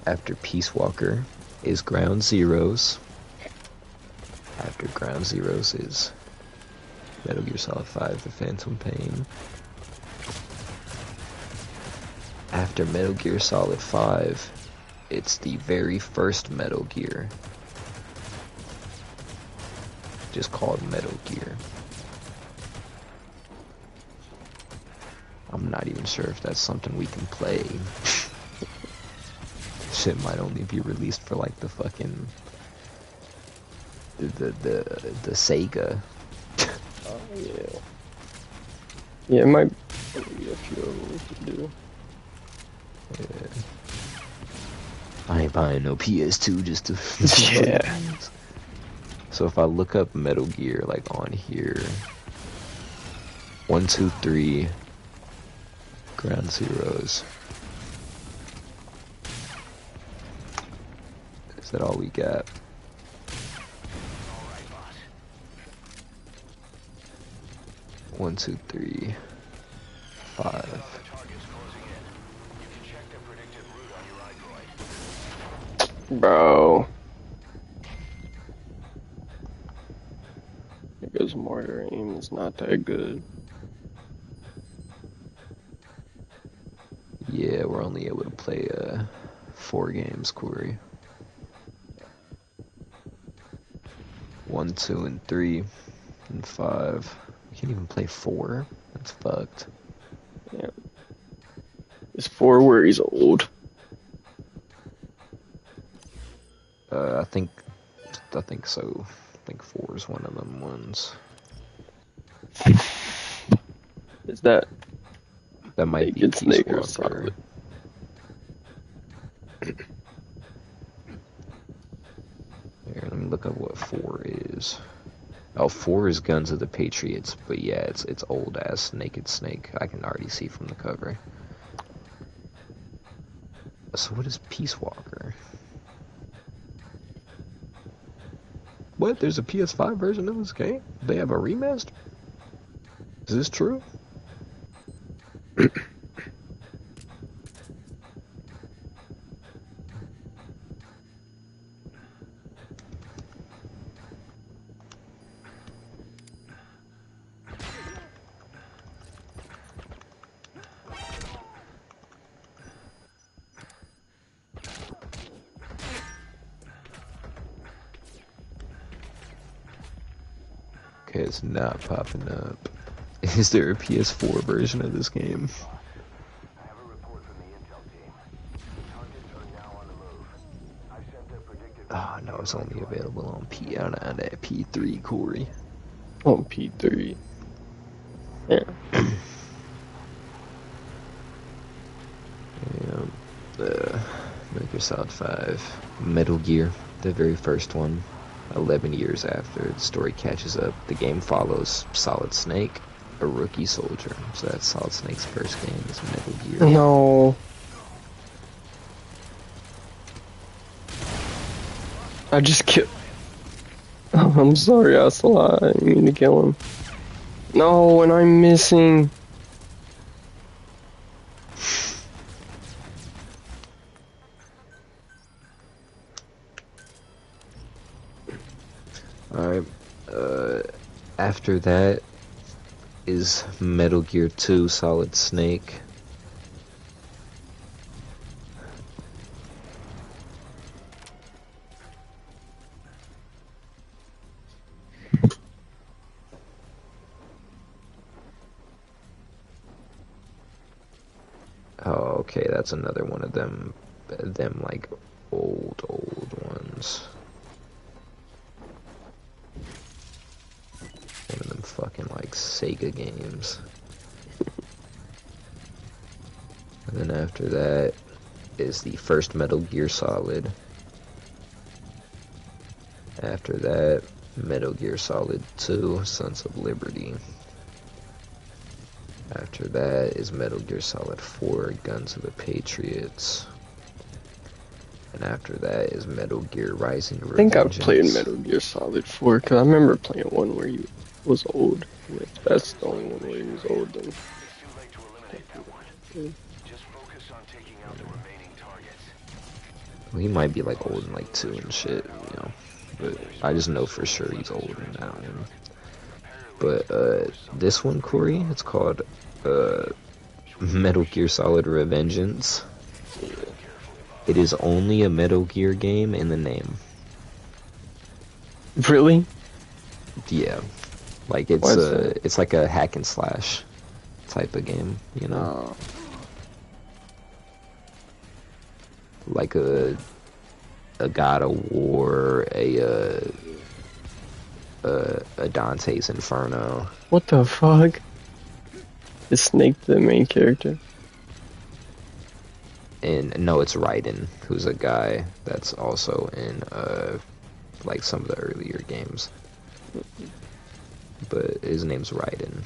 After Peace Walker is Ground Zeroes. After Ground Zeroes is Metal Gear Solid 5, The Phantom Pain. After Metal Gear Solid 5, it's the very first Metal Gear. Just called Metal Gear. I'm not even sure if that's something we can play. Shit might only be released for like the fucking the Sega. Oh yeah. Yeah, it might be a few of them we can do. Yeah. I ain't buying no PS2 just to Yeah. So if I look up Metal Gear like on here, 1, 2, 3, Ground Zeroes. Is that all we got? 1, 2, 3, 5. Bro. Because Mario aim is not that good. Yeah, we're only able to play 4 games, Corey. 1, 2, and 3, and 5. We can't even play 4. That's fucked. Yeah. It's 4 where he's old. I think so. I think 4 is one of them ones. Is that? That might be Naked Peace Snake or Walker. Solid? Here, let me look up what 4 is. Oh, 4 is Guns of the Patriots, but yeah, it's old ass Naked Snake. I can already see from the cover. So what is Peace Walker? What? There's a PS5 version of this game? They have a remaster? Is this true? Okay, it's not popping up. Is there a PS4 version of this game? I have a report from the intel team. Targets are now on the move. I sent their predicted... Oh no, it's only available on that P3, Corey. On P3. Yeah. Metal Gear Solid 5. Metal Gear, the very first one. 11 years after the story catches up, the game follows Solid Snake, a rookie soldier. So that's Solid Snake's first game is Metal Gear. No. I just killed. Oh, I'm sorry, Asala. I didn't mean to kill him. No, and I'm missing. Alright, after that is Metal Gear 2 Solid Snake. Oh, okay, that's another one of them like old ones. One of them fucking like Sega games. And then after that is the first Metal Gear Solid. After that, Metal Gear Solid 2, Sons of Liberty. After that is Metal Gear Solid 4, Guns of the Patriots. And after that is Metal Gear Rising Revengeance. I think I've played Metal Gear Solid 4, because I remember playing one where he was old. And if that's the only one where he was old, then... It's too late to eliminate that one. Just focus on taking out the remaining targets. Well, he might be like old in like 2 and shit, you know. But I just know for sure he's old in that one. But this one, Corey, it's called Metal Gear Solid Revengeance. It is only a Metal Gear game in the name. Really? Yeah, like it's like a hack and slash type of game, you know, like a God of War, a Dante's Inferno. What the fuck? Is Snake the main character? And no, it's Raiden, who's a guy that's also in like some of the earlier games. But his name's Raiden.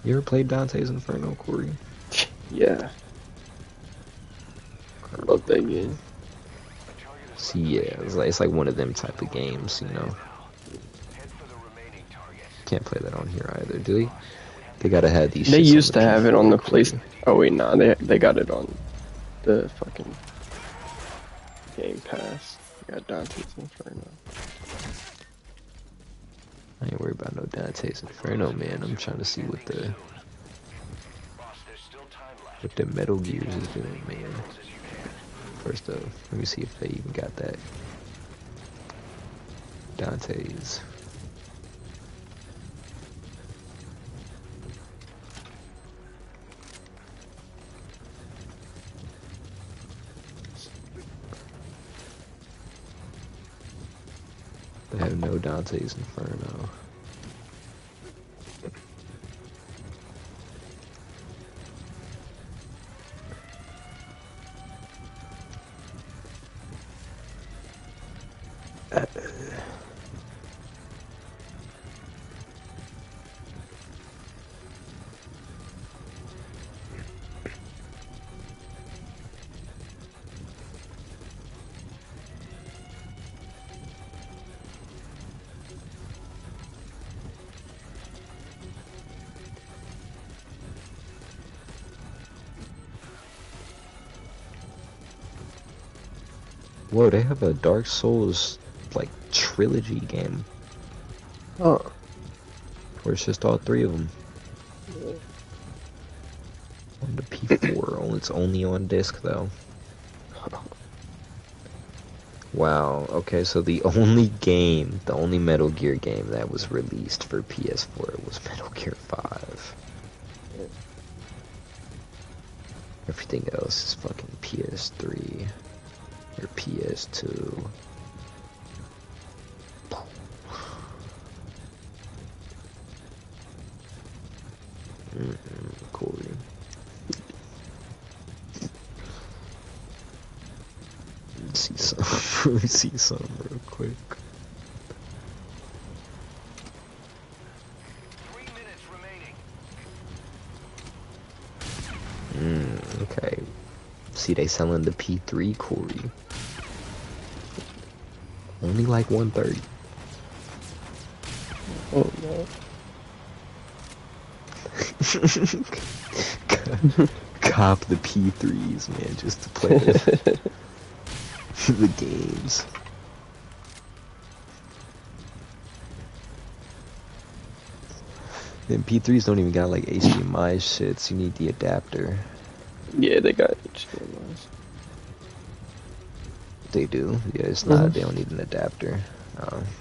You ever played Dante's Inferno, Corey? Yeah. Love that game. See, yeah, it's like one of them type of games, you know. Can't play that on here either, do they? They gotta have these. They shits used on to have it on the Corey. PlayStation. Oh wait, nah, they got it on the fucking Game Pass. They got Dante's Inferno. I ain't worried about no Dante's Inferno, man. I'm trying to see what the Metal Gears is doing, man. First up, let me see if they even got that. Dante's. They have no Dante's Inferno. Whoa, they have a Dark Souls, like, trilogy game. Huh. Where it's just all three of them. On the P4, it's only on disc, though. Wow, okay, so the only Metal Gear game that was released for PS4 was Metal Gear 5. Everything else is fucking PS3. Or PS2. Corey. Let me see some real quick. 3 minutes remaining. Okay. See, they selling the P3, Corey. Only like 130. Oh no. Cop the P3s, man, just to play the games. And P3s don't even got like HDMI shits. You need the adapter. Yeah, they got HDMIs. They do. Yeah, it's not. They don't need an adapter.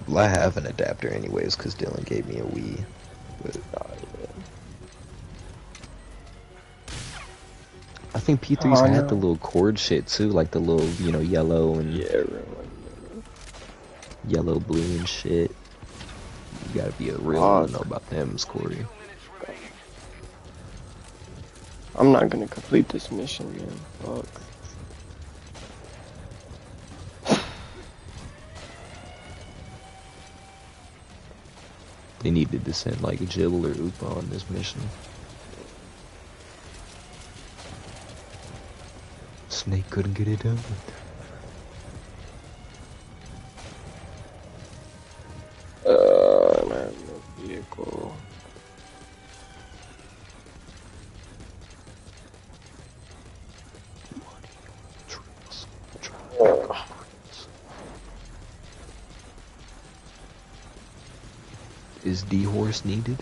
Well, I have an adapter anyways because Dylan gave me a Wii. But, I think P3s had the little cord shit too, like the little, you know, yellow and yellow, blue and shit. You gotta be a real one to know about them, Corey. I'm not gonna complete this mission, man. Fuck. They needed to send like Jibble or Upa on this mission. Snake couldn't get it done. I have no vehicle. Is D-Horse needed?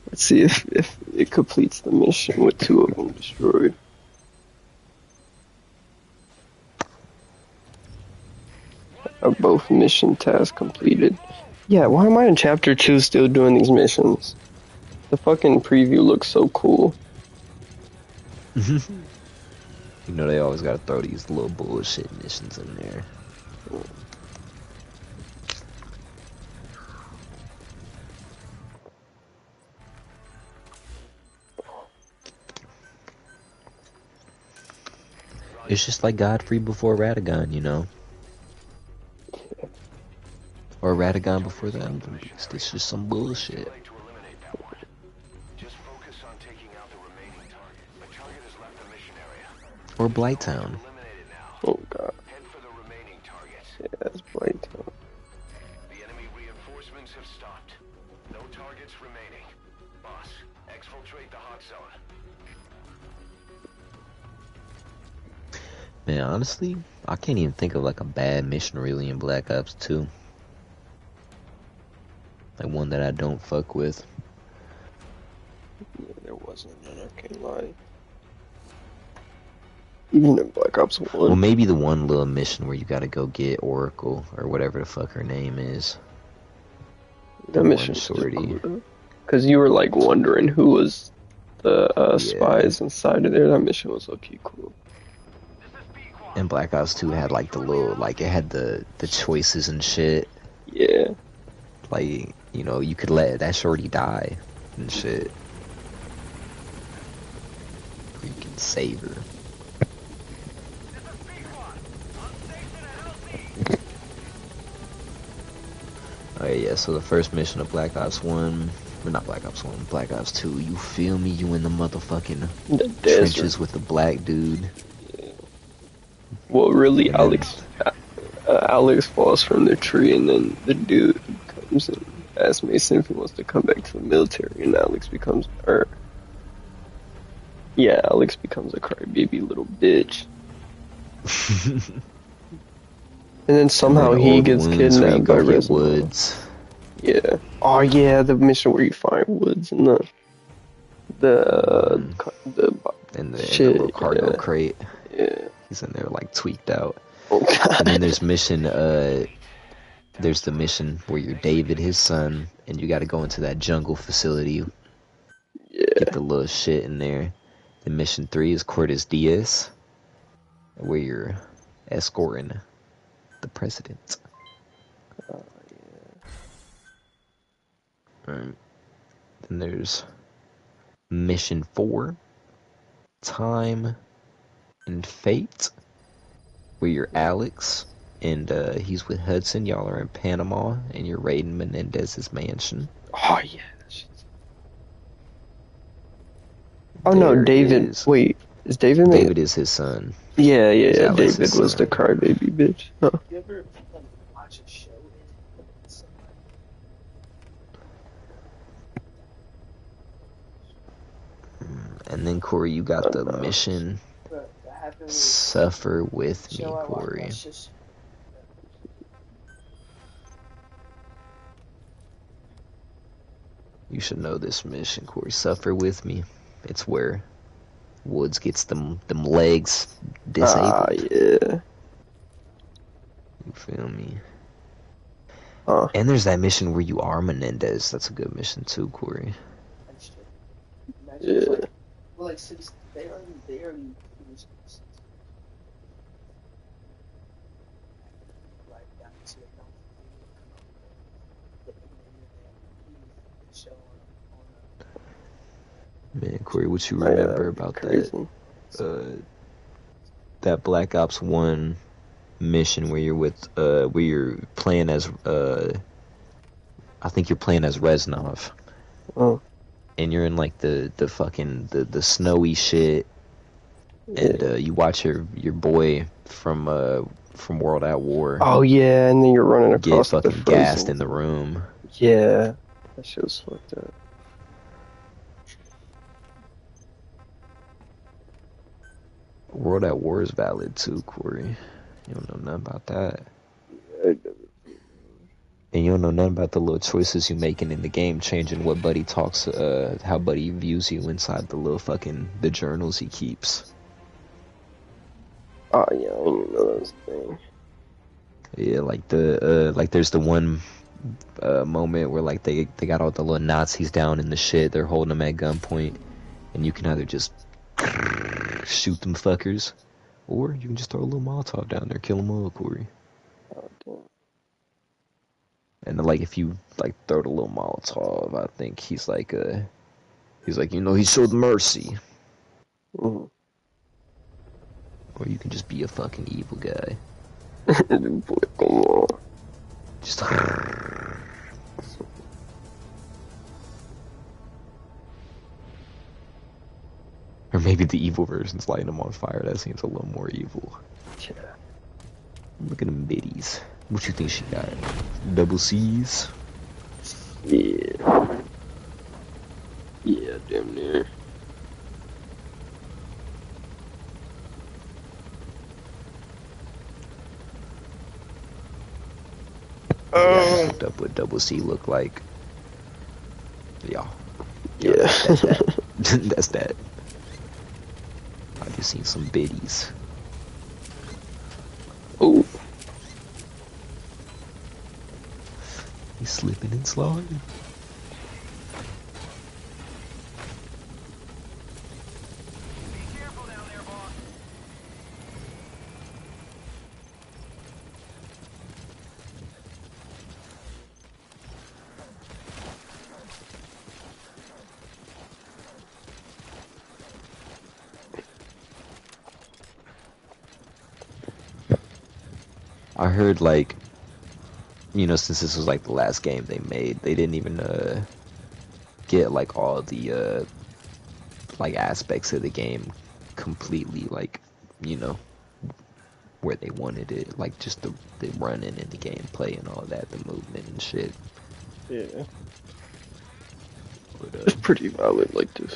Let's see if it completes the mission with 2 of them destroyed. Are both mission tasks completed? Yeah, why am I in chapter 2 still doing these missions? The fucking preview looks so cool. You know they always gotta throw these little bullshit missions in there. It's just like Godfrey before Radagon, you know? Or Radagon before the Elden Beast. It's just some bullshit. Just focus on taking out the remaining target. The target has left the mission area. Or Blighttown. Eliminated now. Oh god. Head for the remaining targets. Yeah, that's Blight. The enemy reinforcements have stopped. No targets remaining. Boss, exfiltrate the hot zone. Man, honestly, I can't even think of like a bad mission really in Black Ops 2. Like one that I don't fuck with. Yeah, there wasn't none, I can't lie. Even in Black Ops 1. Well, maybe the one little mission where you gotta go get Oracle, or whatever the fuck her name is. That mission shorty. Because you were like wondering who was the spies inside of there. That mission was okay cool. And Black Ops 2 had like the little, like it had the choices and shit. Yeah. Like, you know, you could let that shorty die and shit. Or you can save her. Alright, yeah, so the first mission of Black Ops 1, or not Black Ops 1, Black Ops 2, you feel me? You in the motherfucking trenches with the black dude. Well, really, Alex falls from the tree, and then the dude comes and asks Mason if he wants to come back to the military, and Alex becomes a crybaby little bitch. And then somehow he gets kidnapped by Woods. Yeah. Oh yeah, the mission where you find Woods in the little cargo crate. Yeah. He's in there like tweaked out. Oh god. And then there's the mission where you're David, his son, and you gotta go into that jungle facility. Yeah. Get the little shit in there. Then mission 3 is Cortez Diaz, where you're escorting the president. Oh yeah. Right. Then there's mission 4, Time and Fate, where you're Alex, and he's with Hudson. Y'all are in Panama, and you're raiding Menendez's mansion. Oh yeah. Oh no, David. Wait, is David? David is his son. Yeah. David was the crybaby bitch. Huh. You ever watch a show And then Corey, you got the mission. Suffer with me, Corey. You should know this mission, Corey. Suffer with me. It's where Woods gets them legs disabled. Ah, yeah. You feel me? Huh. And there's that mission where you are Menendez. That's a good mission too, Corey. Yeah. Well, like, since they already Man, Corey, what you remember about that Black Ops 1 mission where you're with where you're playing as I think you're playing as Reznov. Oh. And you're in like the fucking the snowy shit, and you watch your boy from World at War. Oh yeah, and then you're running across get fucking gassed in the room. Yeah, that shit was fucked up. World at War is valid too, Corey. You don't know nothing about that. I And you don't know nothing about the little choices you making in the game, changing what Buddy talks, how Buddy views you inside the little the journals he keeps. Oh yeah, I didn't even know that was a thing. Yeah, like there's the one moment where like they got all the little Nazis down in the shit. They're holding them at gunpoint, and you can either just shoot them fuckers, or you can just throw a little Molotov down there, kill them all, Corey. Oh damn. And then, like if you like throw the little Molotov, I think he's like he showed mercy. Mm-hmm. Or you can just be a fucking evil guy. Boy, come on. Just or maybe the evil version's lighting them on fire. That seems a little more evil. Yeah. Look at them biddies. What you think she got? Double C's? Yeah. Yeah, damn near. I looked up what double C looked like. Yeah. Yeah. That's that. That's that. I just seen some biddies. Oh. He's slipping and sliding. Be careful down there, boss. I heard like, since this was like the last game they made, they didn't even get like all the like aspects of the game completely like, where they wanted it, like just the running and the gameplay and all that, the movement and shit. Yeah. But, It's pretty valid like this.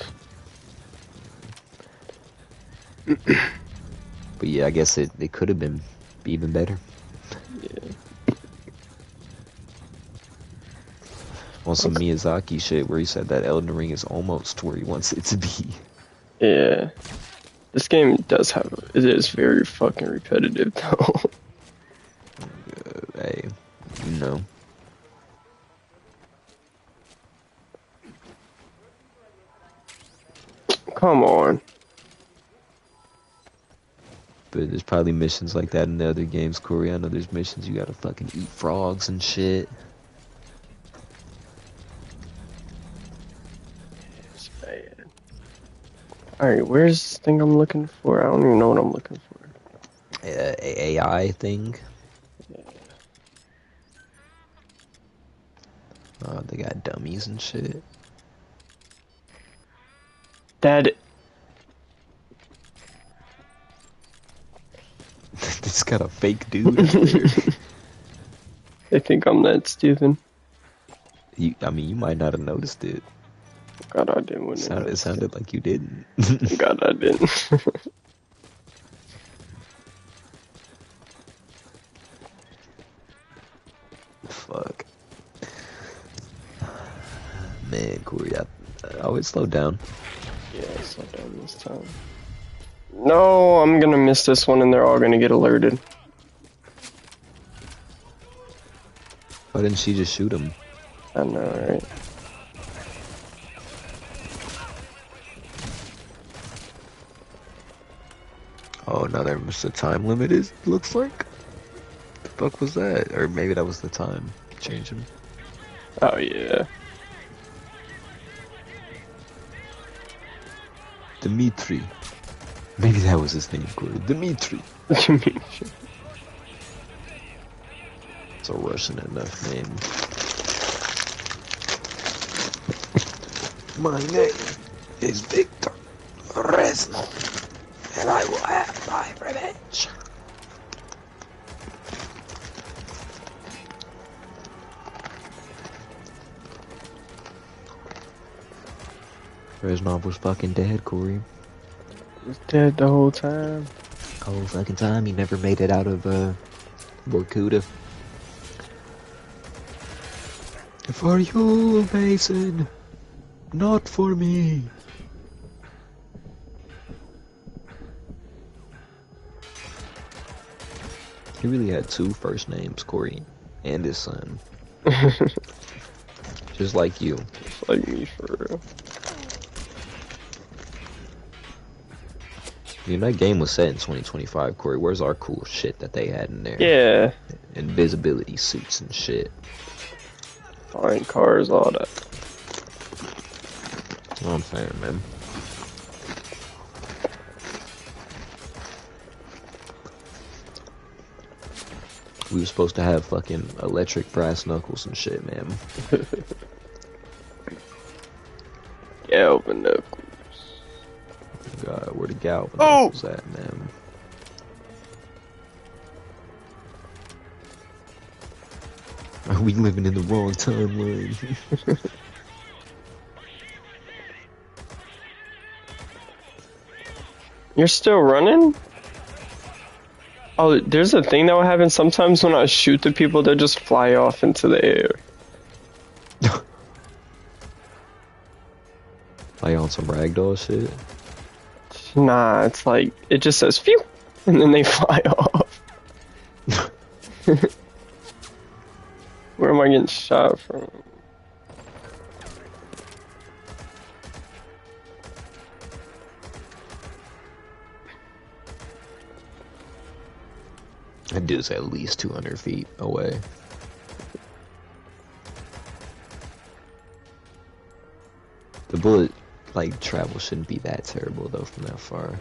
but yeah, I guess it could have been even better. Yeah. On some Miyazaki shit where he said that Elden Ring is almost where he wants it to be. Yeah. This game it is very fucking repetitive though. Hey, Come on. But there's probably missions like that in the other games, Corey. I know there's missions you gotta fucking eat frogs and shit. It's bad. Alright, where's this thing I'm looking for? I don't even know what I'm looking for. AI thing. Yeah. They got dummies and shit. That. It's got a fake dude up there. I think I'm that stupid. You might not have noticed it. God, I didn't. It sounded like you didn't. God, I didn't. Fuck. Man, Corey, I would slow down. Yeah, I slowed down this time. No, I'm gonna miss this one and they're all gonna get alerted. Why didn't she just shoot him? I know, right? Oh, now there's a time limit, looks like? The fuck was that? Or maybe that was the time. Change him. Oh, yeah. Dimitri. Maybe that was his name, Corey. Dimitri. It's a Russian enough name. My name is Victor Reznov, and I will have my revenge. Reznov was fucking dead, Corey. He was dead the whole time. whole fucking time. He never made it out of Vorkuta. For you, Mason. Not for me. He really had two first names, Corey, and his son. Just like you. Just like me, for real. You know, that game was set in 2025, Corey. Where's our cool shit that they had in there? Yeah. Invisibility suits and shit. Flying cars, all that. That's what I'm saying, man. We were supposed to have fucking electric brass knuckles and shit, man. Galvin knuckles. God, where the Galvin knuckles at, man? Are we living in the wrong timeline? You're still running? Oh, there's a thing that will happen sometimes when I shoot the people, they'll just fly off into the air. Like on some ragdoll shit? Nah, it's like, it just says phew, and then they fly off. Where am I getting shot from? That dude's at least 200 feet away. The bullet, like, travel shouldn't be that terrible, though, from that far.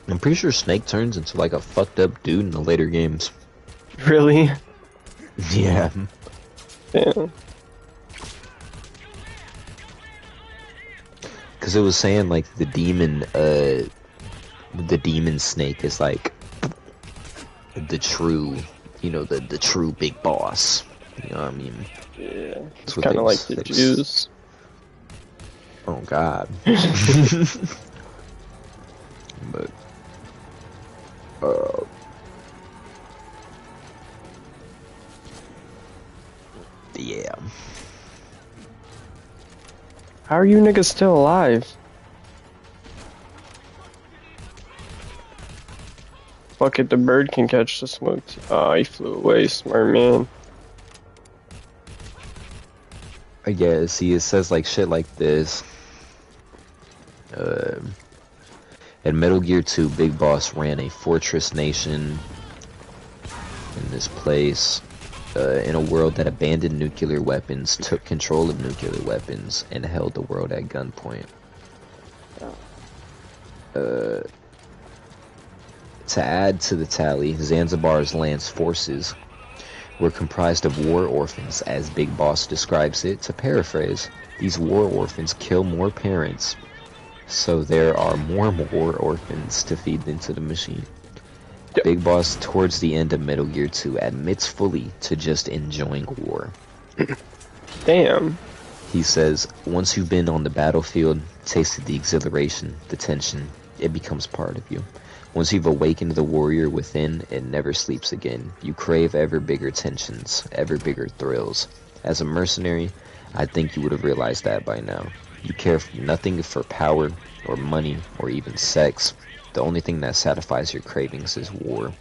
I'm pretty sure Snake turns into like a fucked up dude in the later games. Really? Yeah. Damn. Because it was saying like the demon Snake is like the true, you know, the true big boss. You know what I mean? Yeah. It's kind of like the Jews. Oh God. But yeah. How are you niggas still alive? Fuck it, the bird can catch the smoke. Oh, he flew away, smart man. I guess, see, it says like shit like this. At Metal Gear 2, Big Boss ran a fortress nation in this place, in a world that abandoned nuclear weapons, took control of nuclear weapons, and held the world at gunpoint. To add to the tally, Zanzibar's Lance forces were comprised of war orphans, as Big Boss describes it. To paraphrase, these war orphans kill more parents, so there are more war orphans to feed into the machine. Yep. Big Boss, towards the end of Metal Gear 2, admits fully to just enjoying war. Damn. He says, once you've been on the battlefield, tasted the exhilaration, the tension, it becomes part of you. Once you've awakened the warrior within, it never sleeps again. You crave ever bigger tensions, ever bigger thrills. As a mercenary, I think you would have realized that by now. You care for nothing for power, or money, or even sex. The only thing that satisfies your cravings is war.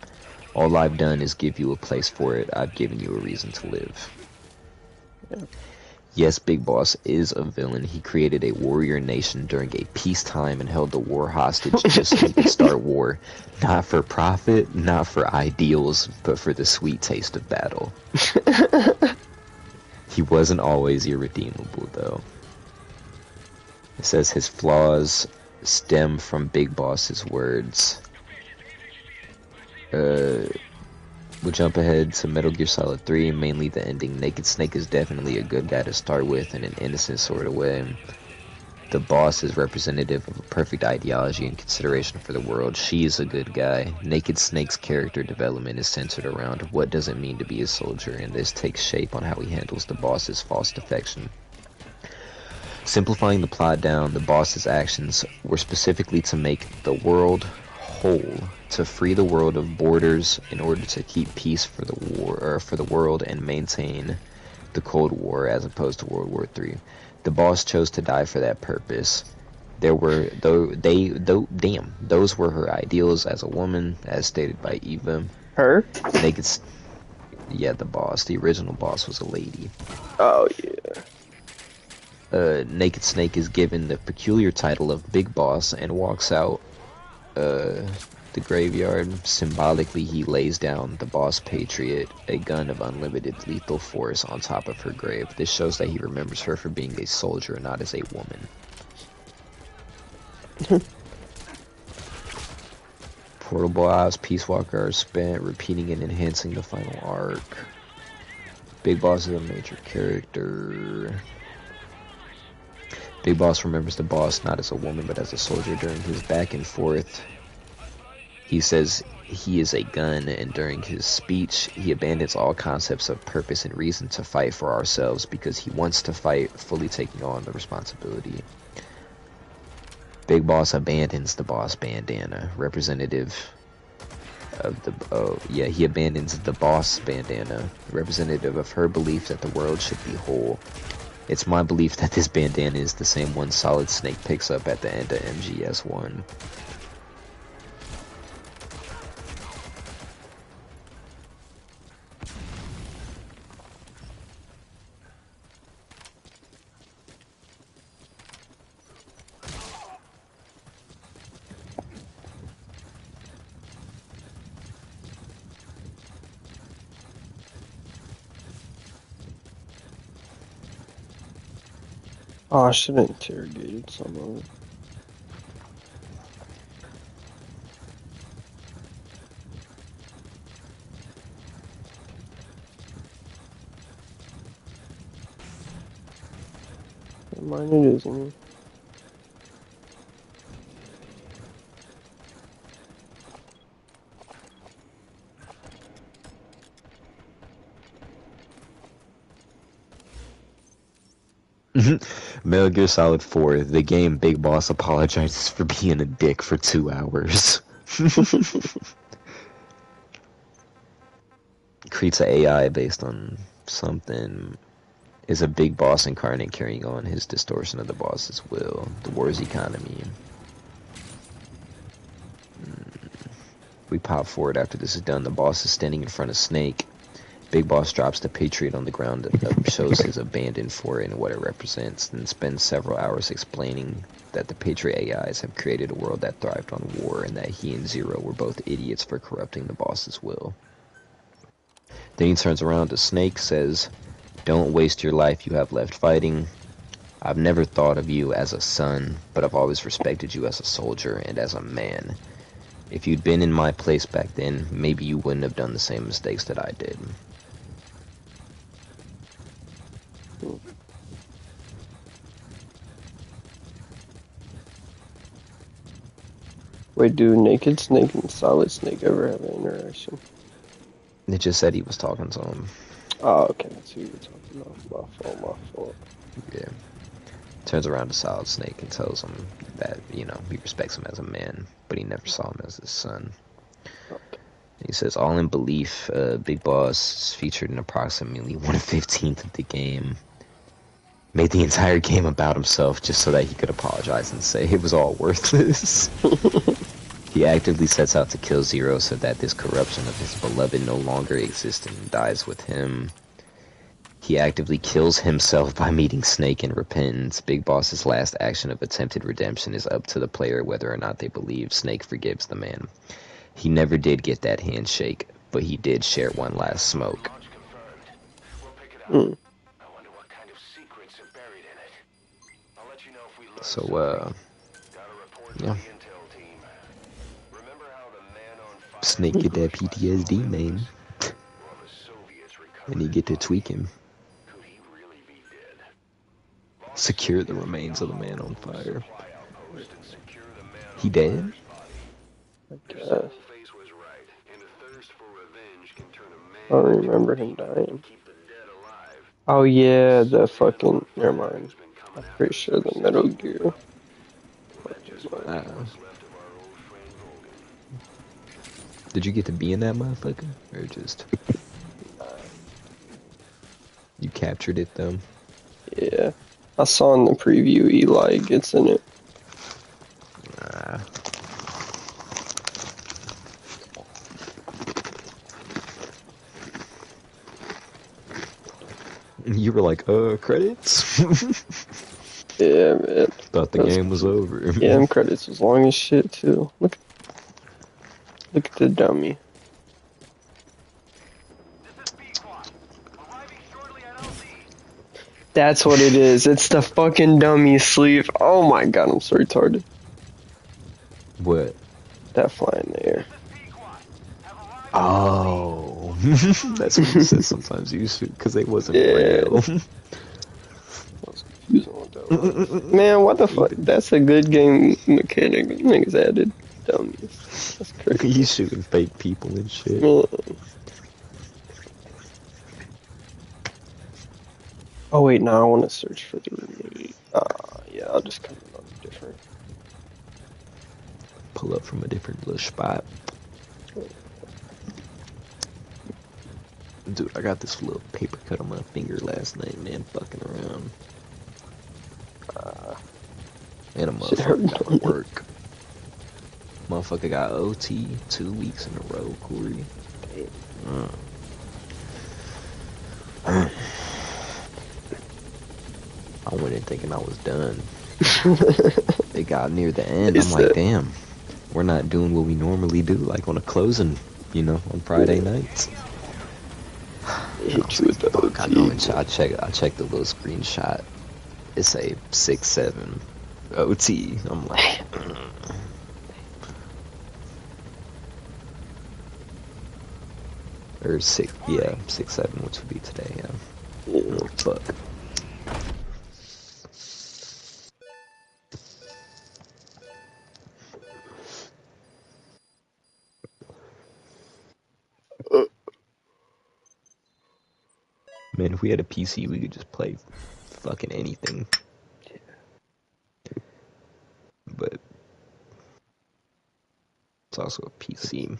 All I've done is give you a place for it. I've given you a reason to live. Yeah. Yes, Big Boss is a villain. He created a warrior nation during a peacetime and held the war hostage just so he could start war. Not for profit, not for ideals, but for the sweet taste of battle. He wasn't always irredeemable, though. It says his flaws stem from Big Boss's words. We'll jump ahead to Metal Gear Solid 3, mainly the ending. Naked Snake is definitely a good guy to start with in an innocent sort of way. The boss is representative of a perfect ideology and consideration for the world. She is a good guy. Naked Snake's character development is centered around what does it mean to be a soldier, and this takes shape on how he handles the boss's false defection. Simplifying the plot down, the boss's actions were specifically to make the world whole, to free the world of borders in order to keep peace for the war, or for the world, and maintain the Cold War as opposed to World War III. The boss chose to die for that purpose. Those were her ideals as a woman, as stated by Eva. Her? Yeah, the boss. The original boss was a lady. Oh, yeah. Naked Snake is given the peculiar title of Big Boss and walks out the graveyard. Symbolically, he lays down the Boss Patriot, a gun of unlimited lethal force, on top of her grave. This shows that he remembers her for being a soldier, not as a woman. Portable Eyes, Peace Walker are spent repeating and enhancing the final arc. Big Boss is a major character. Big Boss remembers the boss not as a woman but as a soldier. During his back and forth, he says he is a gun, and during his speech he abandons all concepts of purpose and reason to fight for ourselves because he wants to fight, fully taking on the responsibility. Big Boss abandons the boss bandana, representative of the he abandons the boss bandana, representative of her belief that the world should be whole. It's my belief that this bandana is the same one Solid Snake picks up at the end of MGS1. Oh, I should have interrogated some of it. Mine it isn't. Metal Gear Solid 4, the game Big Boss apologizes for being a dick for 2 hours. Creates an AI based on something. Is a big boss incarnate carrying on his distortion of the boss's will. The war's economy. We pop forward after this is done. The boss is standing in front of Snake. Big Boss drops the Patriot on the ground and shows his abandon for it and what it represents, then spends several hours explaining that the Patriot AIs have created a world that thrived on war and that he and Zero were both idiots for corrupting the boss's will. Then he turns around to Snake, says, "Don't waste your life you have left fighting. I've never thought of you as a son, but I've always respected you as a soldier and as a man. If you'd been in my place back then, maybe you wouldn't have done the same mistakes that I did." Wait, do Naked Snake and Solid Snake ever have an interaction? It just said he was talking to him. Oh, okay, that's who you were talking about. My fault. Yeah. Turns around to Solid Snake and tells him that, he respects him as a man, but he never saw him as his son. Okay. He says, all in belief, Big Boss is featured in approximately 1/15th of the game. Made the entire game about himself just so that he could apologize and say it was all worthless. He actively sets out to kill Zero so that this corruption of his beloved no longer exists and dies with him. He actively kills himself by meeting Snake and repents. Big Boss's last action of attempted redemption is up to the player whether or not they believe Snake forgives the man. He never did get that handshake, but he did share one last smoke. Launch confirmed. We'll pick it up. Mm. I wonder what kind of secrets are buried in it. I'll let you know if we learn So, something. Gotta report to yeah. the intel team. Remember how the man on fire Snake get that was crushed by PTSD, some man. Olympus? Well, the Soviets recovered And he his get to body. tweak him. Could he really be dead? Boss, Secure the we remains need of the to man on hollow a fire. supply outpost and secure the man He on dead? fire's body. I If guess. Skullface was right, and a thirst for revenge can turn a I don't man into a remember him demon dying. and keep the dead alive, Oh yeah, the Soviet man on fucking. Never fire mind. who's been I'm coming after pretty us sure ever the since Metal he woke Gear. up, well, that just might be Wow. what's left of our old friend Logan. Did you get to be in that motherfucker? Or just... You captured it, though? Yeah. I saw in the preview Eli gets in it. Ah. You were like, credits? Yeah, man. Thought the Those, game was over. yeah, them credits was long as shit too. Look at the dummy. This is Pequod. Arriving shortly at LZ. That's what it is. It's the fucking dummy sleeve. Oh my god, I'm so retarded. What? That fly in the air. This is Pequod. Have arrived at Oh. That's what you said sometimes you shoot, because they wasn't Yeah. real. I was confused on what that was. Man, what the fuck? That's a good game mechanic. Niggas added dummies. That's crazy. He's shooting fake people and shit. Man. Oh wait, no, I want to search for the remaining. Yeah, I'll just come in on a different. Pull up from a different little spot. Dude, I got this little paper cut on my finger last night, man, fucking around. And a motherfucker got to work. Motherfucker got OT 2 weeks in a row, Corey. I went in thinking I was done. It got near the end. I'm like, damn, we're not doing what we normally do, like on a closing, you know, on Friday nights. Hit you with the Fuck, I know. OT. I checked the little screenshot. It's a 6-7 OT. I'm like, or 6-7, which would be today. Yeah. Oh, fuck. Man, if we had a PC, we could just play fucking anything. But it's also a PC.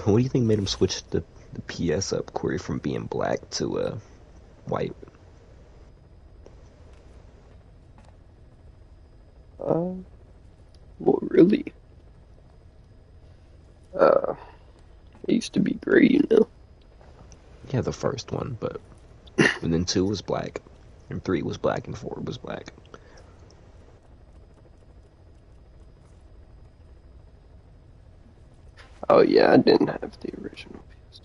What do you think made him switch the PS up, Corey, from being black to white? Well, really? It used to be gray, you know? Yeah, the first one, but and then 2 was black, and 3 was black, and 4 was black. Oh yeah, I didn't have the original PS2.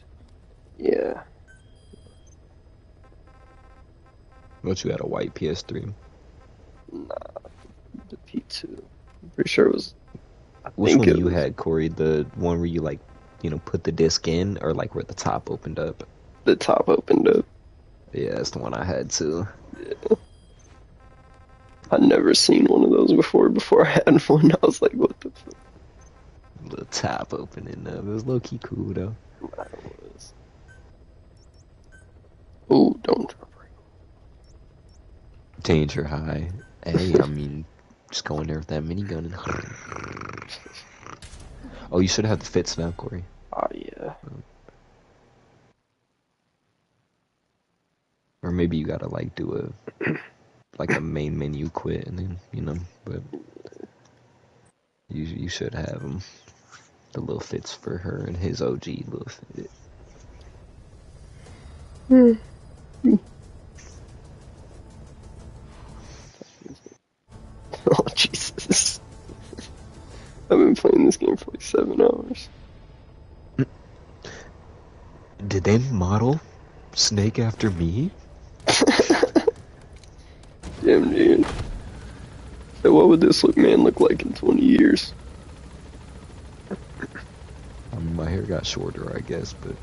Yeah. But you had a white PS3. Nah, the P2. I'm pretty sure it was. Which one you had, Corey? The one where you like, you know, put the disc in, or like where the top opened up? The top opened up. Yeah, that's the one I had too. Yeah. I'd never seen one of those before. Before I had one, I was like, what the fuck? The top opening up. It was low key cool though. Ooh, don't drop right. Danger high. Hey, I mean, just go in there with that minigun and. Oh, you should have the fits now, Corey. Oh yeah. Or maybe you gotta like do like a main menu quit, and then but you should have him. The little fits for her and his OG little fit. Oh, Jesus. I've been playing this game for like 7 hours. Did they model Snake after me? Damn, dude. So what would this man look like in 20 years? My hair got shorter, I guess, but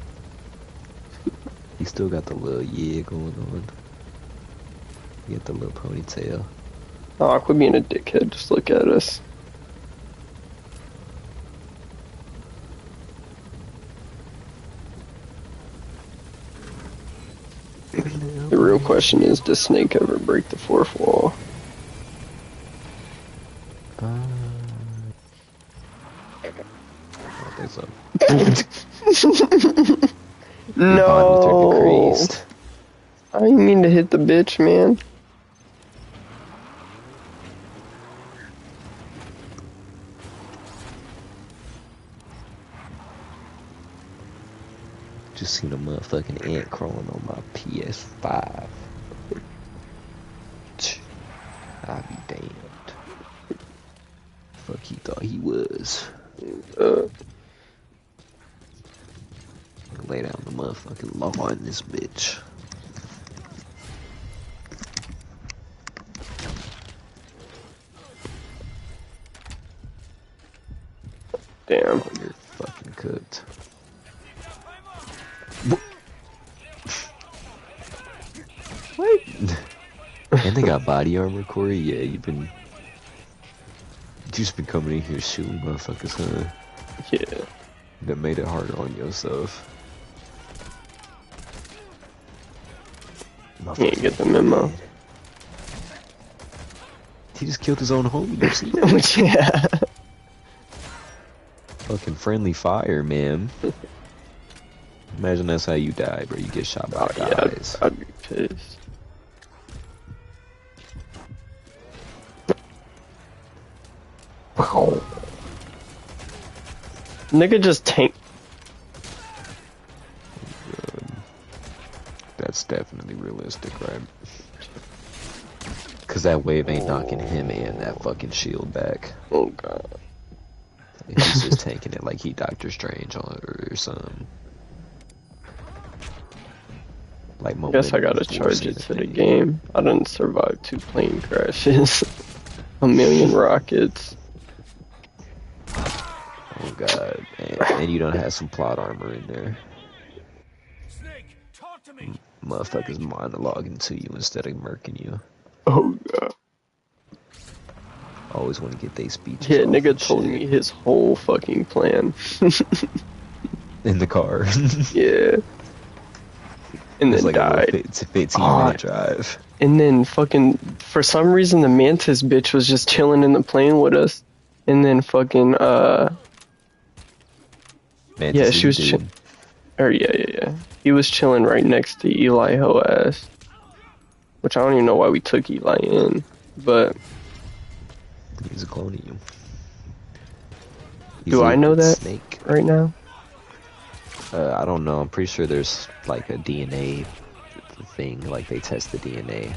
he still got the little going on. You get the little ponytail. Oh, quit being a dickhead. Just look at us. The real question is, does Snake ever break the fourth wall? I don't think so. No. I didn't mean to hit the bitch, man. Just seen a motherfucking ant crawling on my PS5. I'll be damned. Fuck he thought he was. Lay down the motherfucking law in this bitch. Damn. Oh, you're fucking cooked. What? And they got body armor, Corey? Yeah, you just been coming in here shooting motherfuckers, huh? Yeah. That made it harder on yourself. He ain't get the memo. He just killed his own homie, you see that? Yeah. Fucking friendly fire, man. Imagine that's how you die, bro. You get shot by guys. I'd be pissed. Wow. Nigga just tank. That's definitely realistic, right? Cause that wave ain't knocking him and that fucking shield back. Oh god. He's just tanking it like he Doctor Strange on or something. Like I guess I gotta charge it to the game. I didn't survive 2 plane crashes. A million rockets. Oh god, and you don't have some plot armor in there. Snake, talk to me. Motherfuckers monologuing to you instead of murking you. Oh god. Always want to get their speeches. Yeah, off nigga and told shit. me his whole fucking plan. In the car. Yeah. And It's then like died. It's a 15-minute drive. And then fucking, for some reason, the Mantis bitch was just chilling in the plane with us. And then fucking, Man, yeah, she was chilling. Or yeah. He was chilling right next to Eli Hoas. Which I don't even know why we took Eli in. But He's a clone of you. do I know that Snake. right now? I don't know. I'm pretty sure there's like a DNA thing. Like they test the DNA.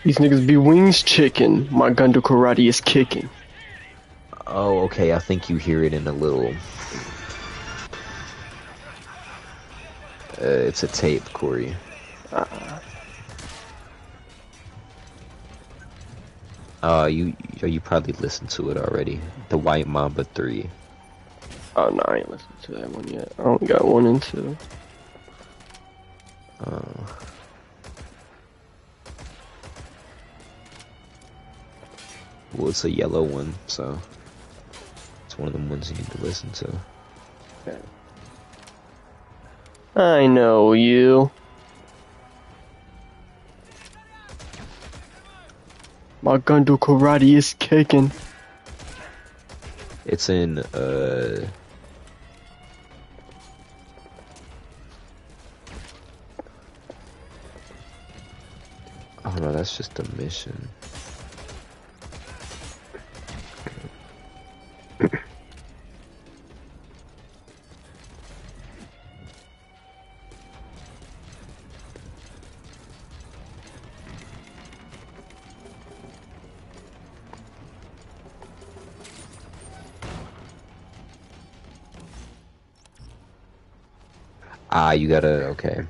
These niggas be wings chicken. My gun to karate is kicking. Oh, okay. I think you hear it in a little. It's a tape, Corey. You probably listened to it already. The White Mamba 3. Oh no, I ain't listened to that one yet. I only got 1 and 2. Well, it's a yellow one, so it's one of them ones you need to listen to. Okay. I know you. My Gundu karate is kicking. It's in oh no, that's just a mission. You gotta, okay.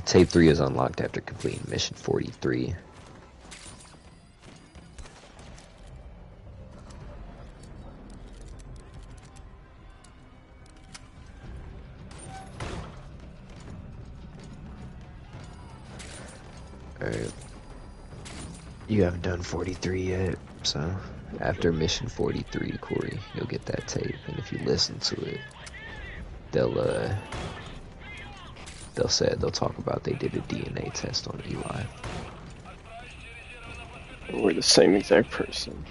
Tape 3 is unlocked after completing mission 43. Alright. You haven't done 43 yet, so after mission 43, Corey, you'll get that tape, and if you listen to it, they'll talk about they did a DNA test on Eli. We're the same exact person.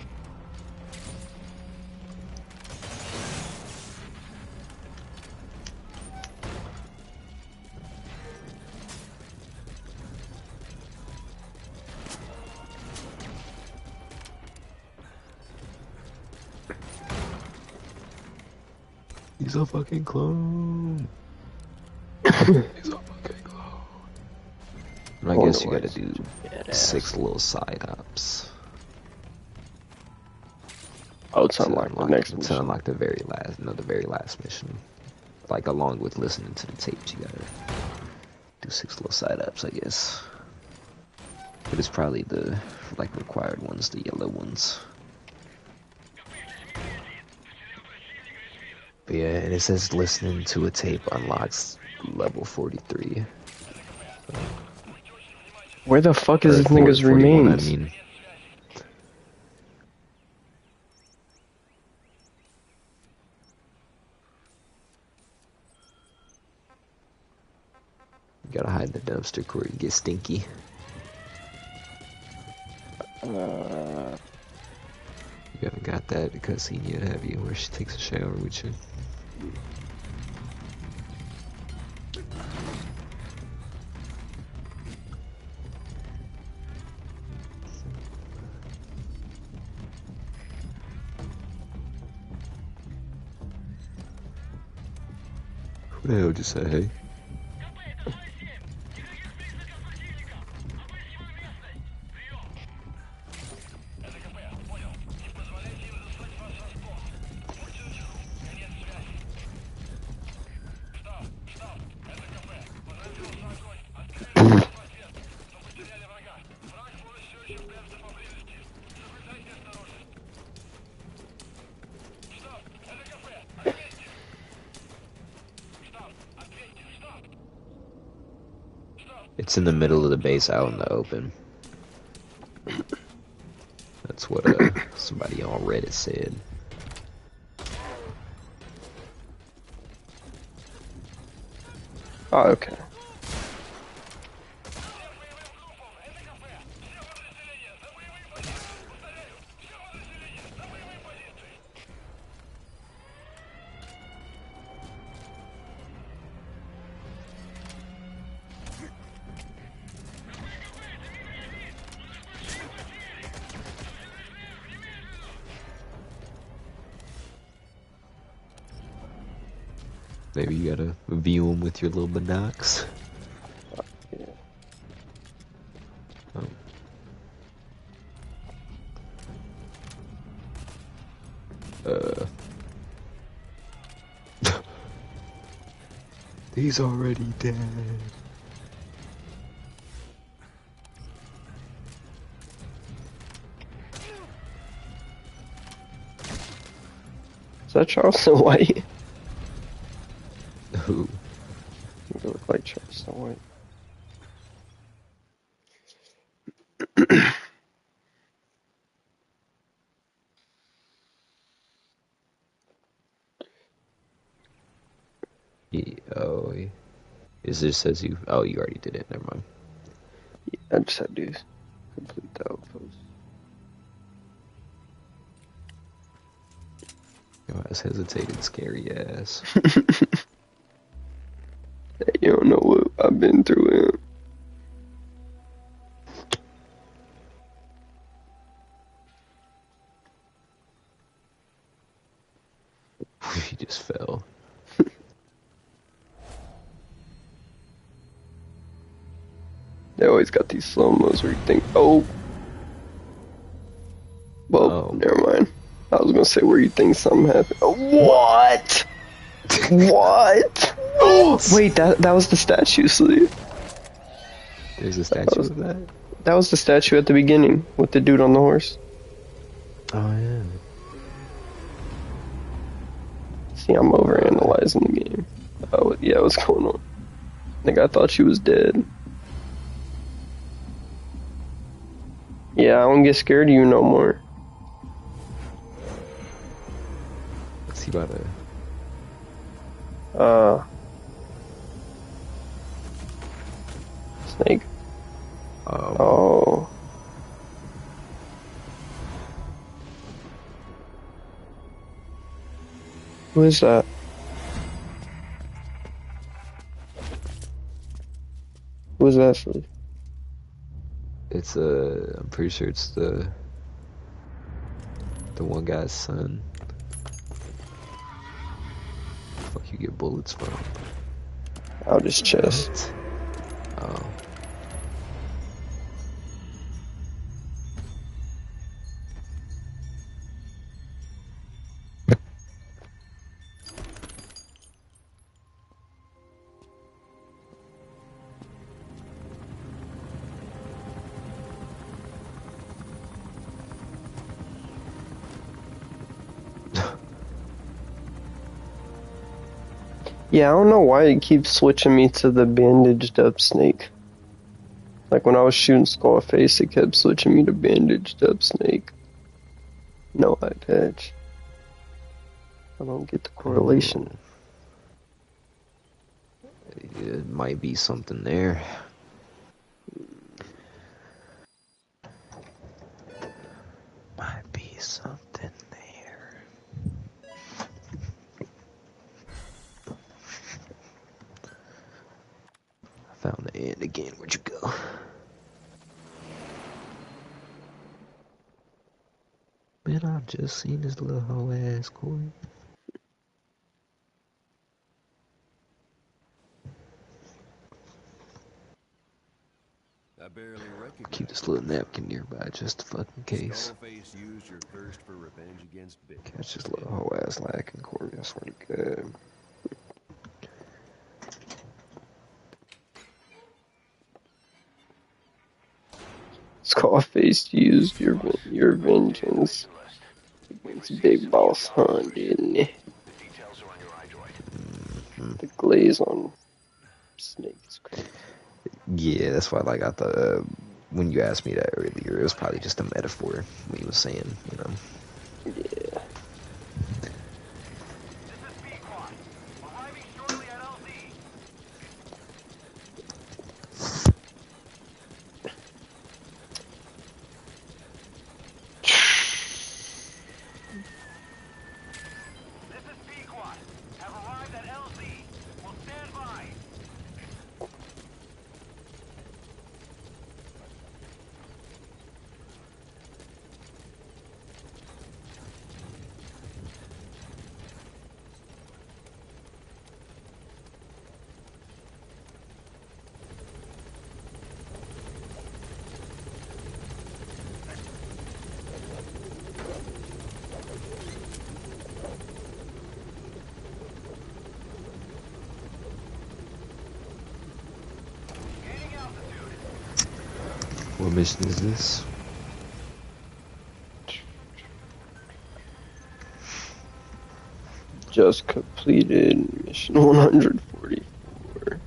He's a fucking clone. He's a fucking clone. And I guess you gotta do 6 little side ops. Oh, it's unlocked the next mission. To unlock the very last mission. Like, along with listening to the tapes, you gotta do 6 little side ups, I guess. But it's probably the, like, required ones, the yellow ones. But yeah, and it says listening to a tape unlocks level 43. Where the fuck is this nigga's remains? I mean. You gotta hide in the dumpster, Corey, and get stinky. You haven't got that because he yet, have you? Where she takes a shower with you. Who the hell just said hey? It's in the middle of the base, out in the open. That's what somebody on Reddit said. Oh, okay. Maybe you gotta view them with your little binocs. Yeah. He's already dead. that Charleston White? Who? You look like Charleston White. Oh, it just says you. Oh, you already did it. Never mind. Yeah, I just had to complete the outpost. Your ass hesitated, scary ass. Hey, you don't know what I've been through. He just fell. They always got these slow-mos where you think, oh. Well, Oh. never mind. I was gonna say where you think something happened. Oh, what? What? Oh, wait, that was the statue sleeve. There's a statue of that? That was the statue at the beginning with the dude on the horse. Oh, yeah. See, I'm overanalyzing the game. Oh, yeah, what's going on? I thought she was dead. Yeah, I don't get scared of you no more. What's he about to... Snake. Oh. Oh. Who is that? Who is that, Sleeve? It's I'm pretty sure it's the one guy's son. Fuck, you get bullets from? Out his chest. Oh. Yeah, I don't know why it keeps switching me to the bandaged up Snake. Like when I was shooting Skullface, it kept switching me to bandaged up Snake. No eye patch. I don't get the correlation. It might be something there. Might be something there. I found the end again. Where'd you go? Man, I've just seen this little hoe ass coin. I barely recognize. Keep this little napkin nearby just fucking case. Skullface used your thirst for revenge against Big. Catch this little hoe ass lacking, Corey. I swear to God. Skullface used your vengeance against Big Boss Hunt, didn't he? The glaze on Snake is crazy. Yeah, that's why, like, I thought, when you asked me that earlier, it was probably just a metaphor when he was saying, you know. Yeah. What mission is this? just completed mission 144.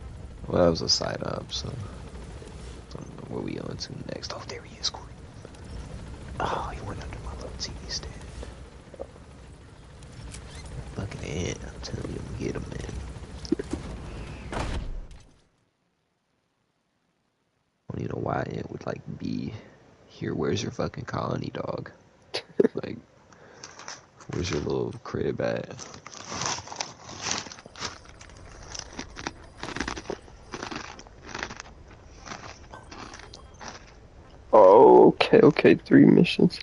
Well, that was a side up, so I don't know where we on to next. Oh, there he is, Corey. Oh, he went under my little TV stand. Fucking ant. I'm telling you, I'm gonna get him, man. I don't even know why it would, like, be here. Where's your fucking colony, dog? Like, where's your little crib at? Oh, okay, 3 missions.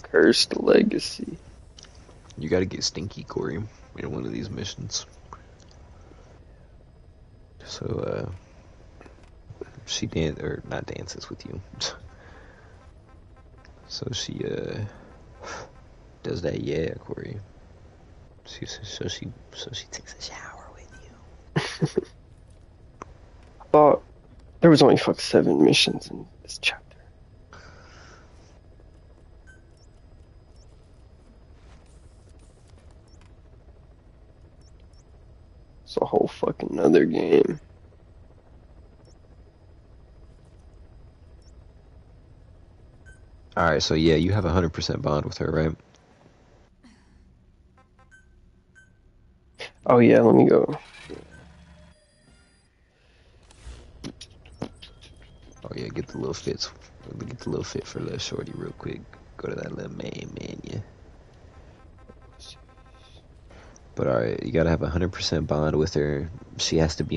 Cursed Legacy. You gotta get Stinky, Corey, in one of these missions. So, she not dances with you. So she, does that, yeah, Corey. So she takes a shower with you. I thought there was only 7 missions in this chapter. It's a whole fucking other game. Alright, so yeah, you have 100% bond with her, right? Oh yeah, let me go. Oh yeah, get the little fits. Let me get the little fit for little shorty real quick. Go to that little main menu. But alright, you gotta have 100% bond with her. She has to be on